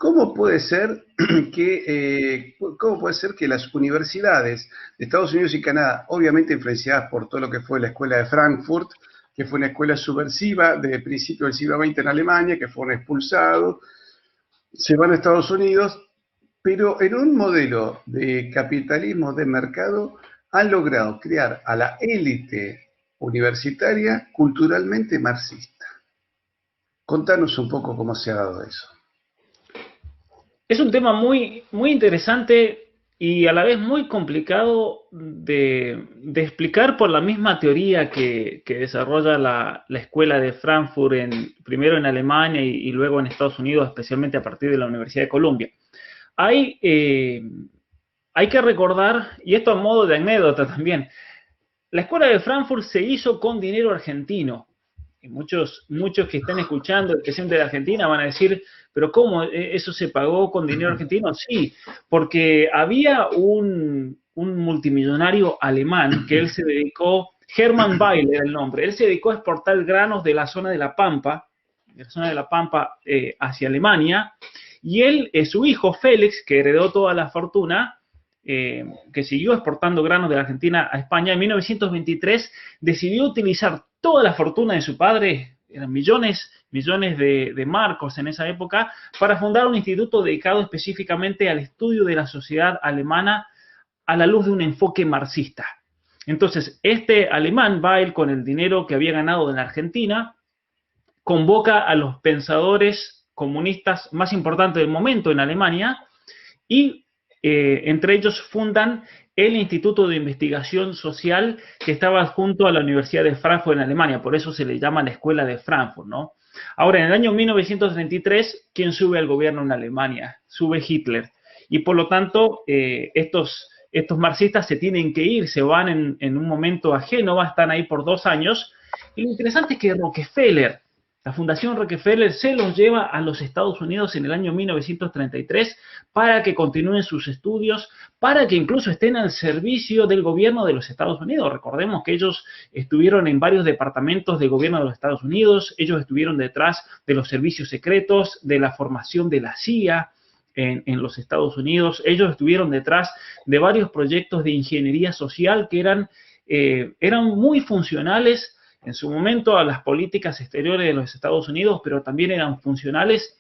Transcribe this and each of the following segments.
¿Cómo puede ser cómo puede ser que las universidades de Estados Unidos y Canadá, obviamente influenciadas por todo lo que fue la escuela de Frankfurt, que fue una escuela subversiva de principio del siglo XX en Alemania, que fueron expulsados, se van a Estados Unidos, pero en un modelo de capitalismo de mercado han logrado crear a la élite universitaria culturalmente marxista? Contanos un poco cómo se ha dado eso. Es un tema muy interesante y a la vez muy complicado de explicar por la misma teoría que desarrolla la escuela de Frankfurt, primero en Alemania y luego en Estados Unidos, especialmente a partir de la Universidad de Columbia. Hay, hay que recordar, y esto a modo de anécdota también, la escuela de Frankfurt se hizo con dinero argentino. Y muchos que estén escuchando, especialmente de Argentina, van a decir, pero ¿cómo eso se pagó con dinero argentino? Sí, porque había un multimillonario alemán que él se dedicó, Hermann Weil era el nombre, él se dedicó a exportar granos de la zona de La Pampa, hacia Alemania, y él, su hijo Félix, que heredó toda la fortuna, que siguió exportando granos de la Argentina a España, en 1923 decidió utilizar toda la fortuna de su padre, eran millones de marcos en esa época, para fundar un instituto dedicado específicamente al estudio de la sociedad alemana a la luz de un enfoque marxista. Entonces, este alemán, Weil, con el dinero que había ganado en la Argentina, convoca a los pensadores comunistas más importantes del momento en Alemania y entre ellos fundan el Instituto de Investigación Social que estaba junto a la Universidad de Frankfurt en Alemania, por eso se le llama la Escuela de Frankfurt, ¿no? Ahora, en el año 1933, ¿quién sube al gobierno en Alemania? Sube Hitler. Y por lo tanto, estos marxistas se tienen que ir, se van en un momento a Génova, están ahí por 2 años. Y lo interesante es que Rockefeller, la Fundación Rockefeller, se los lleva a los Estados Unidos en el año 1933 para que continúen sus estudios, para que incluso estén al servicio del gobierno de los Estados Unidos. Recordemos que ellos estuvieron en varios departamentos del gobierno de los Estados Unidos, ellos estuvieron detrás de los servicios secretos, de la formación de la CIA en los Estados Unidos, ellos estuvieron detrás de varios proyectos de ingeniería social que eran muy funcionales en su momento a las políticas exteriores de los Estados Unidos, pero también eran funcionales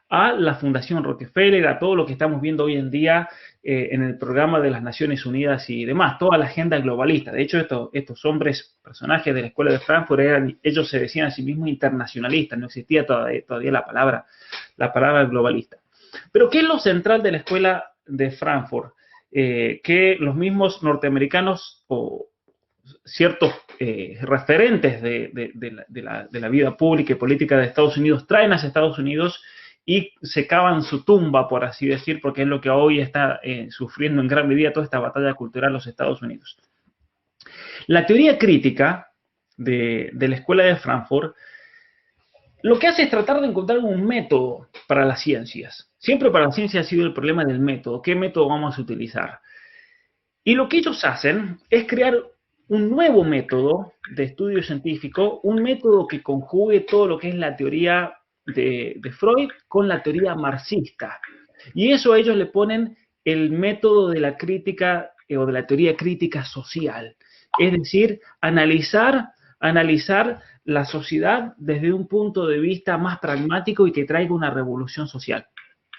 a la Fundación Rockefeller, a todo lo que estamos viendo hoy en día en el programa de las Naciones Unidas y demás, toda la agenda globalista. De hecho, estos hombres, personajes de la Escuela de Frankfurt, ellos se decían a sí mismos internacionalistas, no existía todavía la palabra globalista. Pero ¿qué es lo central de la Escuela de Frankfurt? Que los mismos norteamericanos o ciertos referentes de la vida pública y política de Estados Unidos traen hacia Estados Unidos y se cavan su tumba, por así decir, porque es lo que hoy está sufriendo en gran medida toda esta batalla cultural los Estados Unidos. La teoría crítica de la Escuela de Frankfurt lo que hace es tratar de encontrar un método para las ciencias. Siempre para la ciencia ha sido el problema del método. ¿Qué método vamos a utilizar? Y lo que ellos hacen es crear un nuevo método de estudio científico, un método que conjugue todo lo que es la teoría de Freud con la teoría marxista. Y eso a ellos le ponen el método de la crítica o de la teoría crítica social. Es decir, analizar la sociedad desde un punto de vista más pragmático y que traiga una revolución social.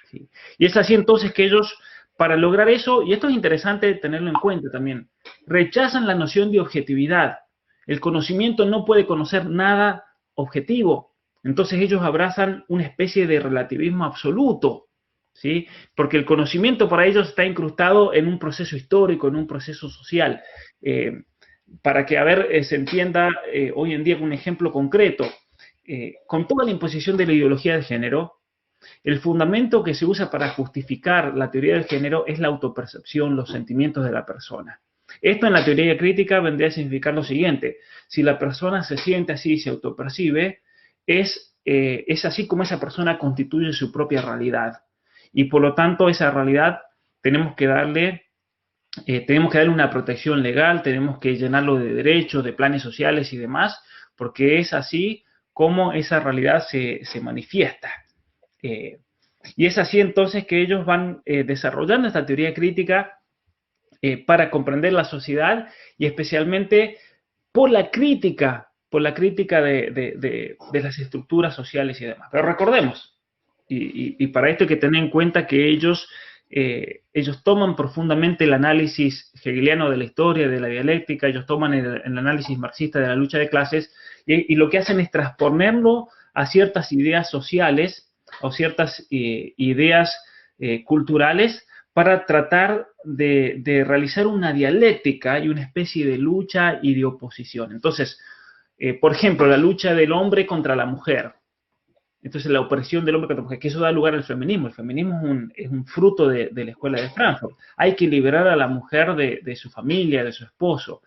¿Sí? Y es así entonces que ellos, para lograr eso, y esto es interesante tenerlo en cuenta también, rechazan la noción de objetividad. El conocimiento no puede conocer nada objetivo. Entonces ellos abrazan una especie de relativismo absoluto, ¿sí? Porque el conocimiento para ellos está incrustado en un proceso histórico, en un proceso social. Para que, se entienda hoy en día con un ejemplo concreto, con toda la imposición de la ideología de género, el fundamento que se usa para justificar la teoría del género es la autopercepción, los sentimientos de la persona. Esto en la teoría crítica vendría a significar lo siguiente: si la persona se siente así y se autopercibe, es así como esa persona constituye su propia realidad. Y por lo tanto, esa realidad tenemos que darle una protección legal, tenemos que llenarlo de derechos, de planes sociales y demás, porque es así como esa realidad se manifiesta. Y es así entonces que ellos van desarrollando esta teoría crítica para comprender la sociedad y especialmente por la crítica de las estructuras sociales y demás. Pero recordemos, y para esto hay que tener en cuenta que ellos toman profundamente el análisis hegeliano de la historia, de la dialéctica, ellos toman el análisis marxista de la lucha de clases y lo que hacen es transponerlo a ciertas ideas sociales o ciertas ideas culturales para tratar de realizar una dialéctica y una especie de lucha y de oposición. Entonces, por ejemplo, la lucha del hombre contra la mujer. Entonces, la opresión del hombre contra la mujer, que eso da lugar al feminismo. El feminismo es un fruto de la escuela de Frankfurt. Hay que liberar a la mujer de su familia, de su esposo.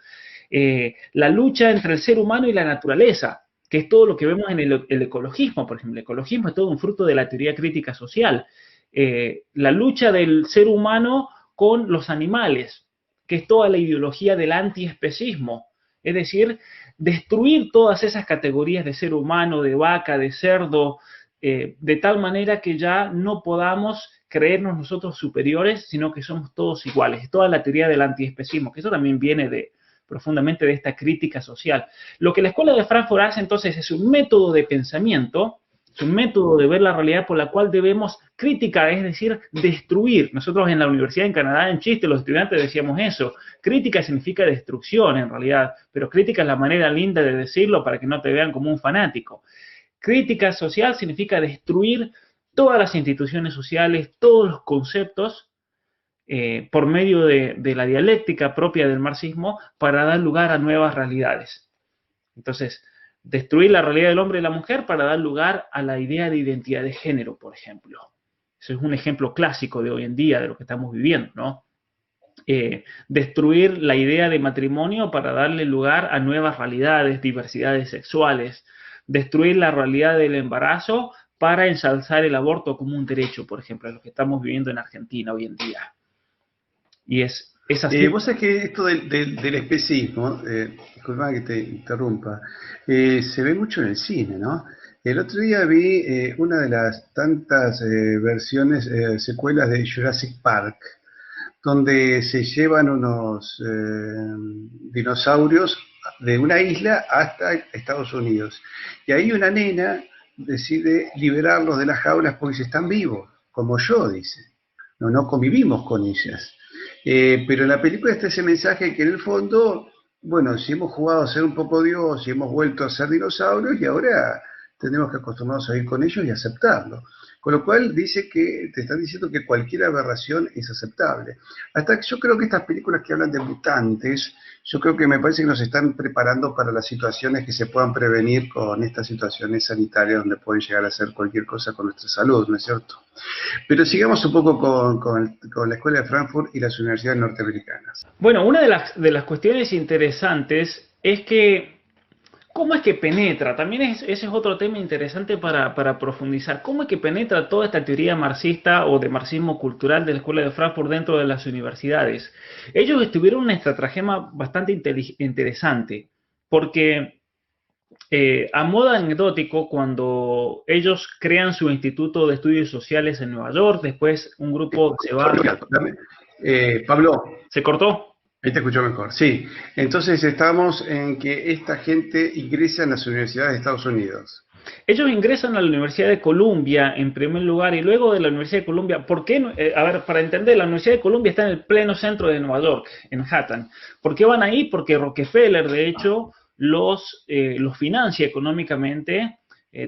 La lucha entre el ser humano y la naturaleza, que es todo lo que vemos en el ecologismo, por ejemplo. El ecologismo es todo un fruto de la teoría crítica social. La lucha del ser humano con los animales, que es toda la ideología del antiespecismo. Es decir, destruir todas esas categorías de ser humano, de vaca, de cerdo, de tal manera que ya no podamos creernos nosotros superiores, sino que somos todos iguales. Es toda la teoría del antiespecismo, que eso también viene profundamente de esta crítica social. Lo que la Escuela de Frankfurt hace entonces es un método de pensamiento, es un método de ver la realidad por la cual debemos criticar, es decir, destruir. Nosotros en la universidad en Canadá, en chiste, los estudiantes decíamos eso. Crítica significa destrucción en realidad, pero crítica es la manera linda de decirlo para que no te vean como un fanático. Crítica social significa destruir todas las instituciones sociales, todos los conceptos por medio de la dialéctica propia del marxismo para dar lugar a nuevas realidades. Entonces, destruir la realidad del hombre y la mujer para dar lugar a la idea de identidad de género, por ejemplo. Eso es un ejemplo clásico de hoy en día, de lo que estamos viviendo, ¿no? Destruir la idea de matrimonio para darle lugar a nuevas realidades, diversidades sexuales. Destruir la realidad del embarazo para ensalzar el aborto como un derecho, por ejemplo, lo que estamos viviendo en Argentina hoy en día. Y es así. Vos sabés que esto del especismo, disculpa que te interrumpa, se ve mucho en el cine, ¿no? El otro día vi una de las tantas versiones, secuelas de Jurassic Park, donde se llevan unos dinosaurios de una isla hasta Estados Unidos. Y ahí una nena decide liberarlos de las jaulas porque si están vivos, como yo, dice. No convivimos con ellas. Pero en la película está ese mensaje que en el fondo, bueno, si hemos jugado a ser un poco Dios, si hemos vuelto a ser dinosaurios y ahora tenemos que acostumbrarnos a ir con ellos y aceptarlo. Con lo cual dice que te están diciendo que cualquier aberración es aceptable. Hasta que yo creo que estas películas que hablan de mutantes, yo creo que me parece que nos están preparando para las situaciones que se puedan prevenir con estas situaciones sanitarias donde pueden llegar a hacer cualquier cosa con nuestra salud, ¿no es cierto? Pero sigamos un poco con la Escuela de Frankfurt y las universidades norteamericanas. Bueno, una de las cuestiones interesantes es que ¿cómo es que penetra? También ese es otro tema interesante para profundizar. ¿Cómo es que penetra toda esta teoría marxista o de marxismo cultural de la Escuela de Frankfurt dentro de las universidades? Ellos tuvieron un estratagema bastante interesante, porque a modo anecdótico, cuando ellos crean su Instituto de Estudios Sociales en Nueva York, después un grupo se va... Pablo. ¿Se cortó? Ahí te escucho mejor, sí. Entonces estamos en que esta gente ingresa en las universidades de Estados Unidos. Ellos ingresan a la Universidad de Columbia en primer lugar y luego de la Universidad de Columbia, ¿por qué? A ver, para entender, la Universidad de Columbia está en el pleno centro de Nueva York, en Manhattan. ¿Por qué van ahí? Porque Rockefeller, de hecho, los financia económicamente,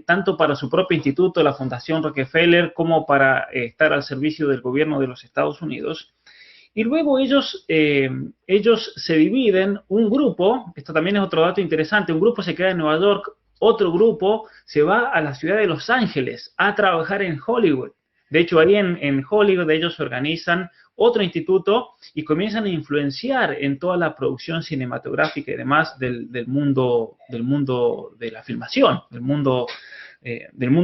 tanto para su propio instituto, la Fundación Rockefeller, como para estar al servicio del gobierno de los Estados Unidos. Y luego ellos se dividen, un grupo, esto también es otro dato interesante, un grupo se queda en Nueva York, otro grupo se va a la ciudad de Los Ángeles a trabajar en Hollywood. De hecho, ahí en Hollywood ellos organizan otro instituto y comienzan a influenciar en toda la producción cinematográfica y demás del mundo de la filmación, del mundo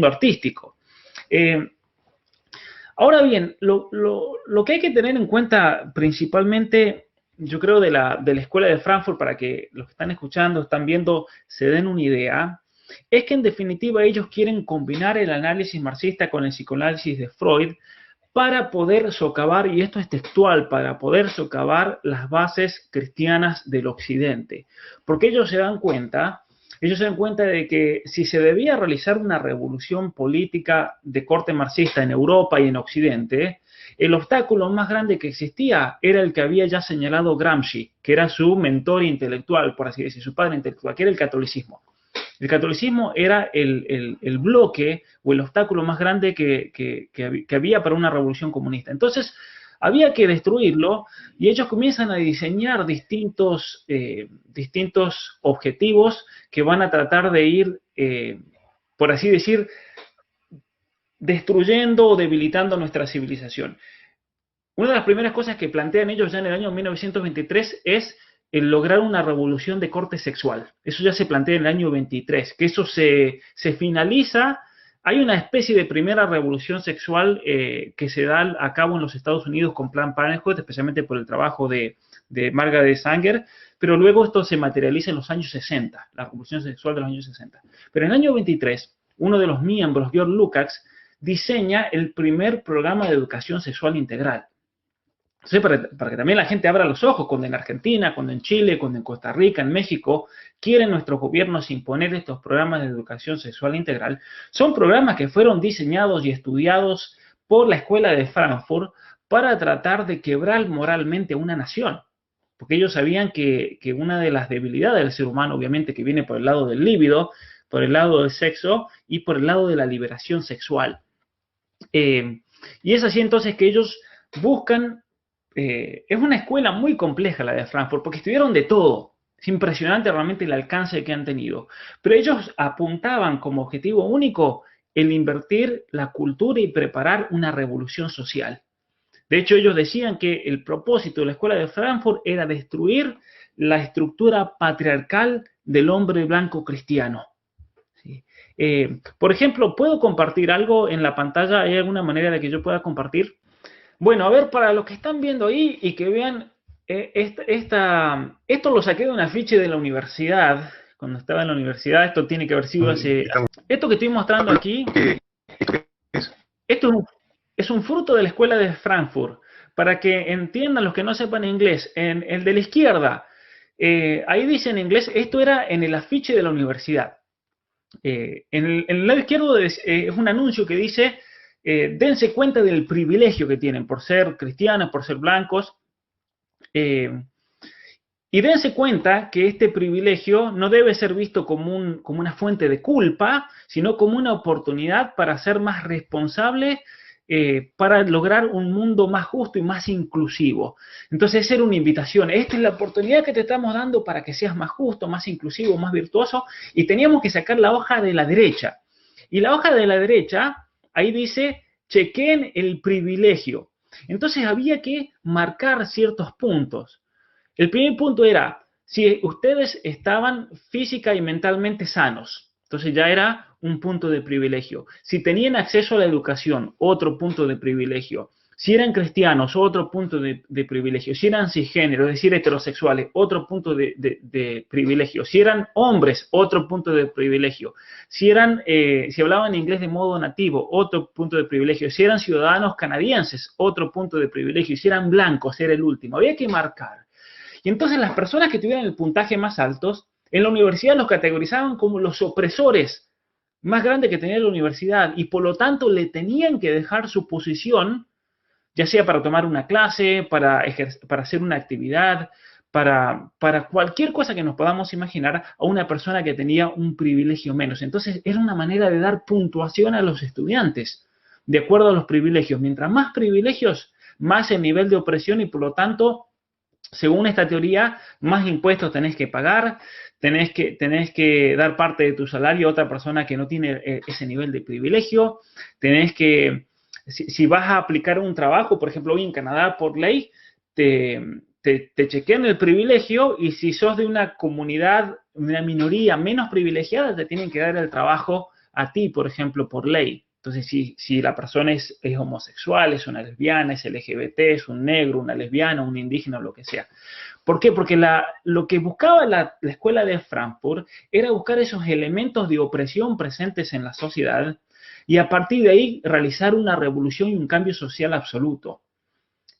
artístico. Ahora bien, lo que hay que tener en cuenta principalmente, yo creo, de la Escuela de Frankfurt, para que los que están escuchando, están viendo, se den una idea, es que en definitiva ellos quieren combinar el análisis marxista con el psicoanálisis de Freud para poder socavar, y esto es textual, para poder socavar las bases cristianas del Occidente. Porque ellos se dan cuenta de que si se debía realizar una revolución política de corte marxista en Europa y en Occidente, el obstáculo más grande que existía era el que había ya señalado Gramsci, que era su mentor intelectual, por así decir, su padre intelectual, que era el catolicismo. El catolicismo era el bloque o el obstáculo más grande que había para una revolución comunista. Entonces, había que destruirlo y ellos comienzan a diseñar distintos objetivos que van a tratar de ir, por así decir, destruyendo o debilitando nuestra civilización. Una de las primeras cosas que plantean ellos ya en el año 1923 es el lograr una revolución de corte sexual. Eso ya se plantea en el año 23, que eso se finaliza. Hay una especie de primera revolución sexual que se da a cabo en los Estados Unidos con Plan Parenthood, especialmente por el trabajo de Margaret Sanger, pero luego esto se materializa en los años 60, la revolución sexual de los años 60. Pero en el año 23, uno de los miembros, George Lukács, diseña el primer programa de educación sexual integral. Entonces, para que también la gente abra los ojos, cuando en Argentina, cuando en Chile, cuando en Costa Rica, en México, quieren nuestros gobiernos imponer estos programas de educación sexual integral, son programas que fueron diseñados y estudiados por la Escuela de Frankfurt para tratar de quebrar moralmente una nación. Porque ellos sabían que una de las debilidades del ser humano, obviamente, que viene por el lado del líbido, por el lado del sexo y por el lado de la liberación sexual. Y es así entonces que ellos buscan. Es una escuela muy compleja la de Frankfurt, porque estudiaron de todo. Es impresionante realmente el alcance que han tenido. Pero ellos apuntaban como objetivo único el invertir la cultura y preparar una revolución social. De hecho, ellos decían que el propósito de la escuela de Frankfurt era destruir la estructura patriarcal del hombre blanco cristiano. ¿Sí? Por ejemplo, ¿puedo compartir algo en la pantalla? ¿Hay alguna manera de que yo pueda compartir? Bueno, a ver, para los que están viendo ahí y que vean, esto lo saqué de un afiche de la universidad, cuando estaba en la universidad. Esto tiene que haber sido hace... Esto que estoy mostrando aquí, esto es un fruto de la escuela de Frankfurt. Para que entiendan los que no sepan inglés, en el de la izquierda, ahí dice en inglés, esto era en el afiche de la universidad. En el lado izquierdo es un anuncio que dice... dense cuenta del privilegio que tienen por ser cristianos, por ser blancos, y dense cuenta que este privilegio no debe ser visto como una fuente de culpa, sino como una oportunidad para ser más responsable, para lograr un mundo más justo y más inclusivo. Entonces, esa era una invitación. Esta es la oportunidad que te estamos dando para que seas más justo, más inclusivo, más virtuoso, y teníamos que sacar la hoja de la derecha. Y la hoja de la derecha... Ahí dice, chequen el privilegio. Entonces había que marcar ciertos puntos. El primer punto era, si ustedes estaban física y mentalmente sanos, entonces ya era un punto de privilegio. Si tenían acceso a la educación, otro punto de privilegio. Si eran cristianos, otro punto de privilegio. Si eran cisgénero, es decir, heterosexuales, otro punto de privilegio. Si eran hombres, otro punto de privilegio. Si hablaban inglés de modo nativo, otro punto de privilegio. Si eran ciudadanos canadienses, otro punto de privilegio. Si eran blancos, era el último. Había que marcar. Y entonces las personas que tuvieran el puntaje más alto, en la universidad los categorizaban como los opresores más grandes que tenía la universidad, y por lo tanto le tenían que dejar su posición, ya sea para tomar una clase, para hacer una actividad, para cualquier cosa que nos podamos imaginar, a una persona que tenía un privilegio menos. Entonces, era una manera de dar puntuación a los estudiantes, de acuerdo a los privilegios. Mientras más privilegios, más el nivel de opresión, y por lo tanto, según esta teoría, más impuestos tenés que pagar, tenés que dar parte de tu salario a otra persona que no tiene ese nivel de privilegio, tenés que... Si vas a aplicar un trabajo, por ejemplo, hoy en Canadá, por ley, te chequean el privilegio, y si sos de una comunidad, una minoría menos privilegiada, te tienen que dar el trabajo a ti, por ejemplo, por ley. Entonces, si la persona es homosexual, es una lesbiana, es LGBT, es un negro, una lesbiana, un indígena, lo que sea. ¿Por qué? Porque lo que buscaba la escuela de Frankfurt era buscar esos elementos de opresión presentes en la sociedad y a partir de ahí realizar una revolución y un cambio social absoluto.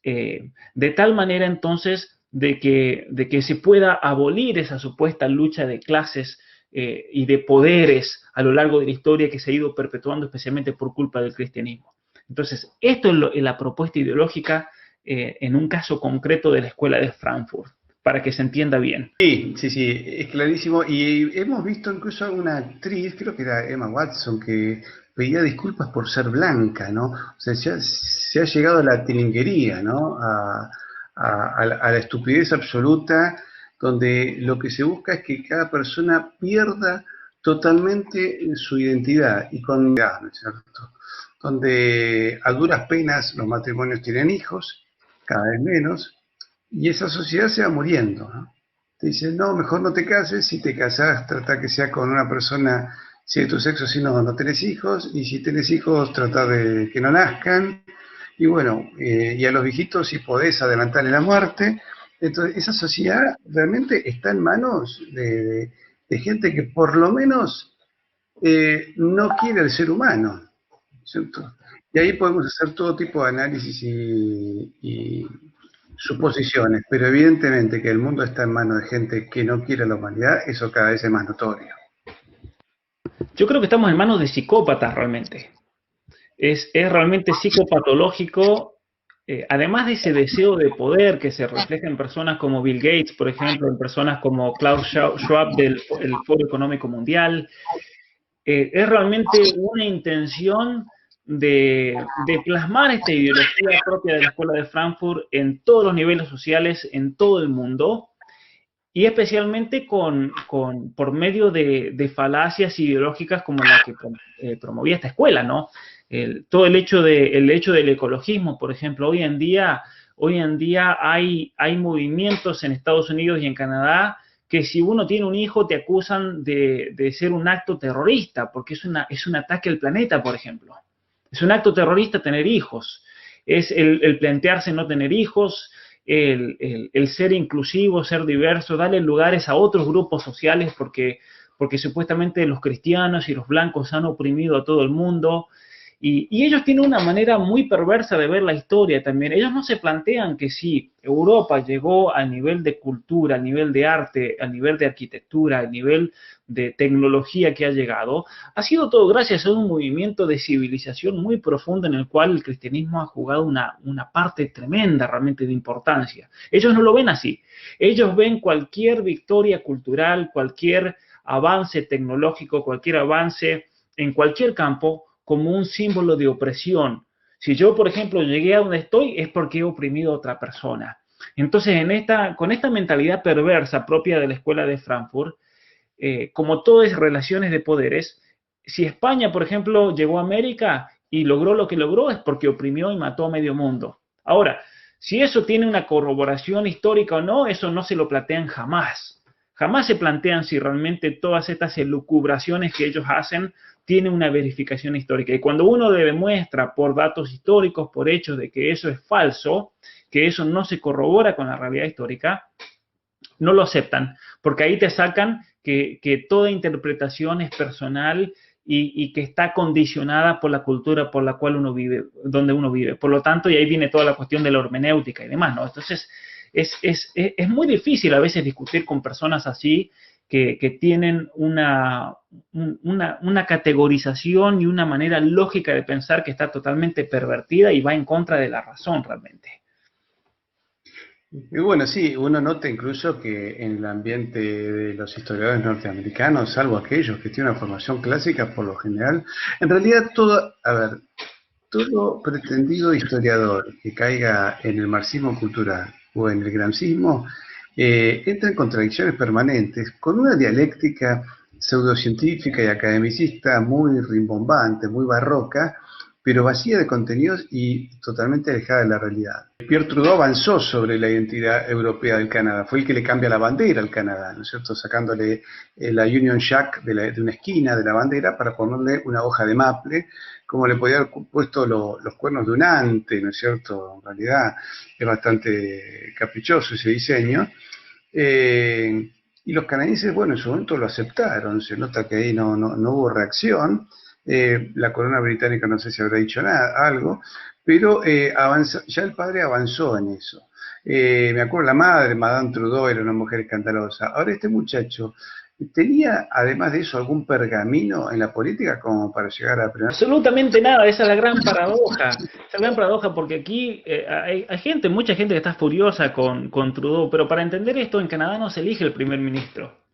De tal manera entonces de que se pueda abolir esa supuesta lucha de clases y de poderes a lo largo de la historia que se ha ido perpetuando especialmente por culpa del cristianismo. Entonces, esto es la propuesta ideológica en un caso concreto de la escuela de Frankfurt, para que se entienda bien. Sí, sí, sí, es clarísimo. Y hemos visto incluso a una actriz, creo que era Emma Watson, que pedía disculpas por ser blanca, ¿no? O sea, se ha llegado a la tilinguería, ¿no? A la estupidez absoluta, donde lo que se busca es que cada persona pierda totalmente su identidad y con ¿no es cierto? Donde a duras penas los matrimonios tienen hijos, cada vez menos, y esa sociedad se va muriendo, ¿no? Te dicen, no, mejor no te cases, si te casas, trata que sea con una persona, si de tu sexo, si no, no tenés hijos, y si tenés hijos, trata de que no nazcan, y bueno, y a los viejitos si podés adelantarle la muerte. Entonces, esa sociedad realmente está en manos de gente que por lo menos no quiere al ser humano, ¿cierto? Y ahí podemos hacer todo tipo de análisis y suposiciones, pero evidentemente que el mundo está en manos de gente que no quiere a la humanidad, eso cada vez es más notorio. Yo creo que estamos en manos de psicópatas realmente. Es realmente psicopatológico, además de ese deseo de poder que se refleja en personas como Bill Gates, por ejemplo, en personas como Klaus Schwab del Foro Económico Mundial, es realmente una intención de plasmar esta ideología propia de la Escuela de Frankfurt en todos los niveles sociales, en todo el mundo, y especialmente por medio de falacias ideológicas como la que promovía esta escuela, ¿no? Todo el hecho del ecologismo, por ejemplo, hoy en día hay movimientos en Estados Unidos y en Canadá que si uno tiene un hijo te acusan de ser un acto terrorista, porque es un ataque al planeta, por ejemplo. Es un acto terrorista tener hijos. Es el plantearse no tener hijos, el ser inclusivo, ser diverso, darle lugares a otros grupos sociales porque supuestamente los cristianos y los blancos han oprimido a todo el mundo. Y ellos tienen una manera muy perversa de ver la historia también. Ellos no se plantean que si Europa llegó al nivel de cultura, al nivel de arte, al nivel de arquitectura, al nivel de tecnología que ha llegado, ha sido todo gracias a un movimiento de civilización muy profundo en el cual el cristianismo ha jugado una parte tremenda realmente de importancia. Ellos no lo ven así. Ellos ven cualquier victoria cultural, cualquier avance tecnológico, cualquier avance en cualquier campo, como un símbolo de opresión. Si yo, por ejemplo, llegué a donde estoy, es porque he oprimido a otra persona. Entonces, con esta mentalidad perversa propia de la escuela de Frankfurt, como todo es relaciones de poderes, si España, por ejemplo, llegó a América y logró lo que logró, es porque oprimió y mató a medio mundo. Ahora, si eso tiene una corroboración histórica o no, eso no se lo plantean jamás. Jamás se plantean si realmente todas estas elucubraciones que ellos hacen tienen una verificación histórica. Y cuando uno le demuestra por datos históricos, por hechos de que eso es falso, que eso no se corrobora con la realidad histórica, no lo aceptan, porque ahí te sacan que toda interpretación es personal y que está condicionada por la cultura por la cual uno vive, donde uno vive. Por lo tanto, y ahí viene toda la cuestión de la hermenéutica y demás, ¿no? Entonces, es muy difícil a veces discutir con personas así que tienen una categorización y una manera lógica de pensar que está totalmente pervertida y va en contra de la razón realmente. Y bueno, sí, uno nota incluso que en el ambiente de los historiadores norteamericanos, salvo aquellos que tienen una formación clásica por lo general, en realidad todo pretendido historiador que caiga en el marxismo cultural o en el gramscismo entra en contradicciones permanentes con una dialéctica pseudocientífica y academicista muy rimbombante, muy barroca, pero vacía de contenidos y totalmente alejada de la realidad. Pierre Trudeau avanzó sobre la identidad europea del Canadá, fue el que le cambia la bandera al Canadá, ¿no es cierto?, sacándole la Union Jack de una esquina de la bandera para ponerle una hoja de maple, como le podía haber puesto los cuernos de un ante, ¿no es cierto? En realidad es bastante caprichoso ese diseño. Y los canadienses, bueno, en su momento lo aceptaron, se nota que ahí no hubo reacción. La corona británica no sé si habrá dicho nada, algo, pero ya el padre avanzó en eso. Me acuerdo la madre, Madame Trudeau, era una mujer escandalosa. Ahora este muchacho, ¿tenía además de eso algún pergamino en la política como para llegar a primer? Absolutamente nada, esa es la gran paradoja. Esa es la gran paradoja porque aquí hay gente, mucha gente que está furiosa con Trudeau, pero para entender esto, en Canadá no se elige el primer ministro.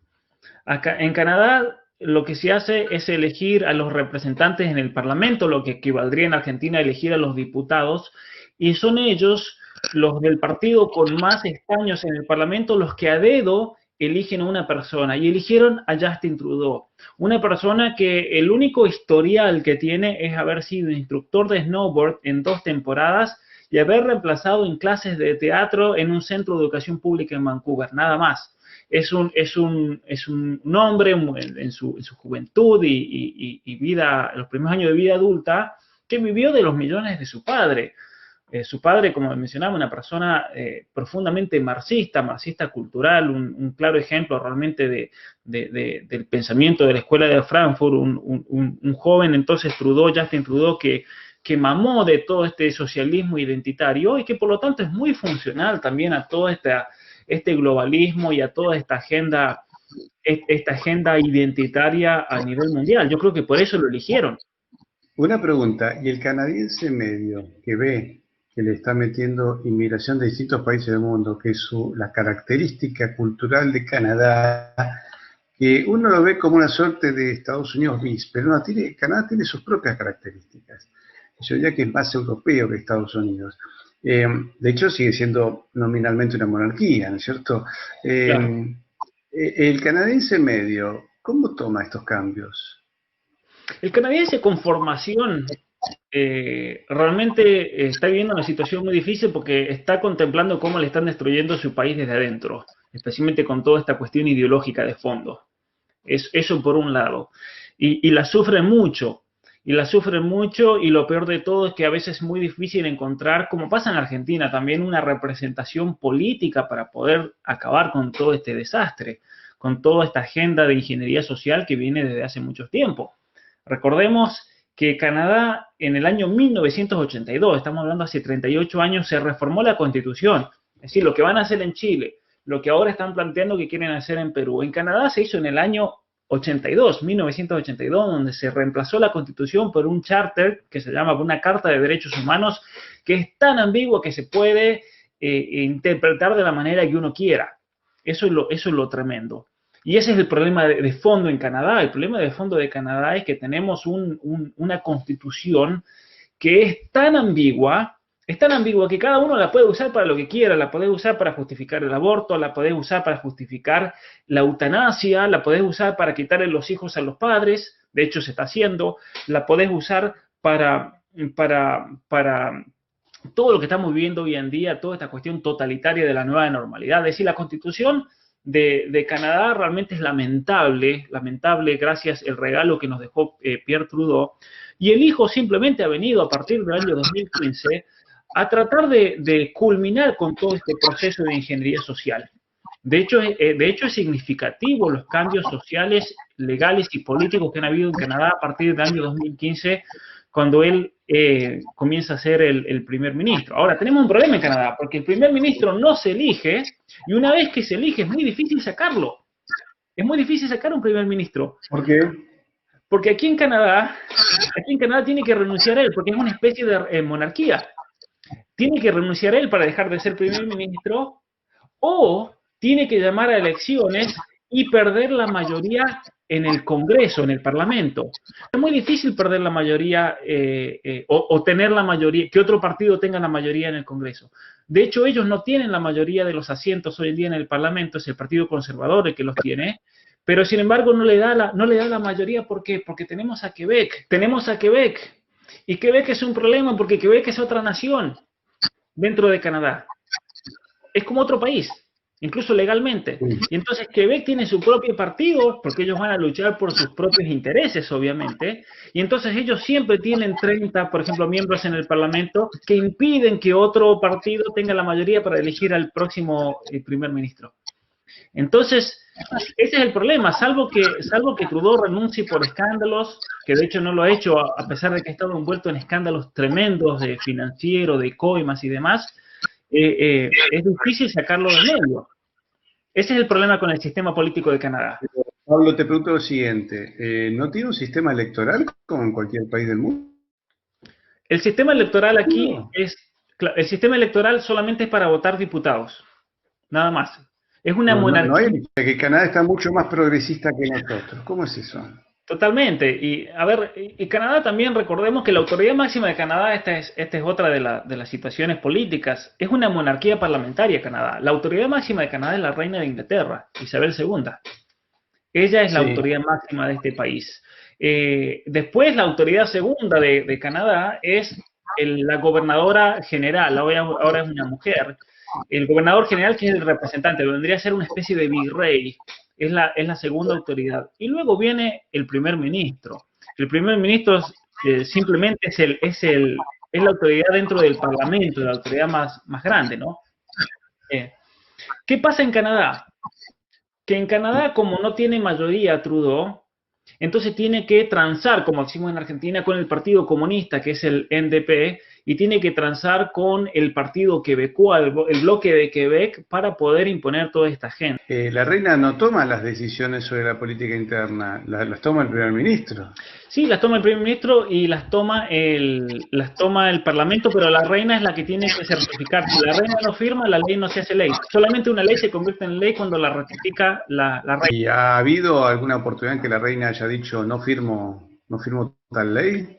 Acá, en Canadá lo que se hace es elegir a los representantes en el Parlamento, lo que equivaldría en Argentina a elegir a los diputados, y son ellos, los del partido con más escaños en el Parlamento, los que a dedo eligen a una persona, y eligieron a Justin Trudeau, una persona que el único historial que tiene es haber sido instructor de snowboard en 2 temporadas y haber reemplazado en clases de teatro en un centro de educación pública en Vancouver, nada más. Es un hombre en su juventud y vida, los primeros años de vida adulta, que vivió de los millones de su padre. Su padre, como mencionaba, una persona profundamente marxista cultural, un claro ejemplo realmente del pensamiento de la escuela de Frankfurt, un joven entonces Justin Trudeau, que mamó de todo este socialismo identitario y que por lo tanto es muy funcional también a todo este globalismo y a toda esta agenda identitaria a nivel mundial. Yo creo que por eso lo eligieron. Una pregunta, ¿y el canadiense medio que ve que le está metiendo inmigración de distintos países del mundo, que es la característica cultural de Canadá, que uno lo ve como una suerte de Estados Unidos bis, pero no, Canadá tiene sus propias características? Yo diría que es más europeo que Estados Unidos. De hecho, sigue siendo nominalmente una monarquía, ¿no es cierto? Claro. El canadiense medio, ¿cómo toma estos cambios? El canadiense con formación realmente está viviendo una situación muy difícil porque está contemplando cómo le están destruyendo su país desde adentro, especialmente con toda esta cuestión ideológica de fondo. Eso por un lado. Y la sufren mucho. Y lo peor de todo es que a veces es muy difícil encontrar, como pasa en Argentina, también una representación política para poder acabar con todo este desastre, con toda esta agenda de ingeniería social que viene desde hace mucho tiempo. Recordemos que Canadá en el año 1982, estamos hablando hace 38 años, se reformó la Constitución. Es decir, lo que van a hacer en Chile, lo que ahora están planteando que quieren hacer en Perú. En Canadá se hizo en el año 1982, donde se reemplazó la Constitución por un charter que se llama una Carta de Derechos Humanos, que es tan ambigua que se puede interpretar de la manera que uno quiera. Eso es lo tremendo. Y ese es el problema de fondo en Canadá. El problema de fondo de Canadá es que tenemos una constitución que es tan ambigua que cada uno la puede usar para lo que quiera. La puede usar para justificar el aborto, la puede usar para justificar la eutanasia, la puedes usar para quitarle los hijos a los padres, de hecho se está haciendo, la puedes usar para todo lo que estamos viviendo hoy en día, toda esta cuestión totalitaria de la nueva normalidad. Es decir, la Constitución de Canadá realmente es lamentable gracias al regalo que nos dejó Pierre Trudeau, y el hijo simplemente ha venido a partir del año 2015 a tratar de culminar con todo este proceso de ingeniería social. De hecho es significativo los cambios sociales, legales y políticos que han habido en Canadá a partir del año 2015, cuando él comienza a ser el primer ministro. Ahora, tenemos un problema en Canadá, porque el primer ministro no se elige, y una vez que se elige es muy difícil sacarlo. Es muy difícil sacar un primer ministro. ¿Por qué? Porque aquí en Canadá tiene que renunciar a él, porque es una especie de monarquía. Tiene que renunciar a él para dejar de ser primer ministro, o tiene que llamar a elecciones y perder la mayoría en el Congreso, en el Parlamento. Es muy difícil perder la mayoría o tener la mayoría, que otro partido tenga la mayoría en el Congreso. De hecho, ellos no tienen la mayoría de los asientos hoy en día en el Parlamento, es el Partido Conservador el que los tiene, pero sin embargo no le da la mayoría. ¿Por qué? Porque tenemos a Quebec. Y Quebec es un problema porque Quebec es otra nación dentro de Canadá. Es como otro país. incluso legalmente. Y entonces Quebec tiene su propio partido, porque ellos van a luchar por sus propios intereses, obviamente, y entonces ellos siempre tienen 30, por ejemplo, miembros en el Parlamento que impiden que otro partido tenga la mayoría para elegir al próximo primer ministro. Entonces, ese es el problema, salvo que Trudeau renuncie por escándalos, que de hecho no lo ha hecho, a pesar de que ha estado envuelto en escándalos tremendos de financiero, de coimas y demás, es difícil sacarlo del medio. Ese es el problema con el sistema político de Canadá. Pablo, te pregunto lo siguiente, ¿no tiene un sistema electoral como en cualquier país del mundo? El sistema electoral aquí el sistema electoral solamente es para votar diputados, nada más. Es una monarquía. No hay, que Canadá está mucho más progresista que nosotros. ¿Cómo es eso? Totalmente. Y a ver, y Canadá también, recordemos que la autoridad máxima de Canadá, esta es otra de las situaciones políticas, es una monarquía parlamentaria Canadá. La autoridad máxima de Canadá es la reina de Inglaterra, Isabel II. Ella es la autoridad máxima de este país. Después, la autoridad segunda de Canadá es la gobernadora general, ahora es una mujer. El gobernador general, que es el representante, vendría a ser una especie de virrey, es la segunda autoridad. Y luego viene el primer ministro. El primer ministro simplemente es la autoridad dentro del parlamento, la autoridad más grande, ¿no? ¿Qué pasa en Canadá? Que en Canadá, como no tiene mayoría Trudeau, entonces tiene que transar, como decimos en Argentina, con el Partido Comunista, que es el NDP, y tiene que transar con el Partido Quebecois, el bloque de Quebec, para poder imponer toda esta gente. La reina no toma las decisiones sobre la política interna, las toma el primer ministro. Sí, las toma el primer ministro y las toma el Parlamento, pero la reina es la que tiene que certificar. Si la reina no firma, la ley no se hace ley. Solamente una ley se convierte en ley cuando la ratifica la reina. ¿Y ha habido alguna oportunidad en que la reina haya dicho no firmo tal ley?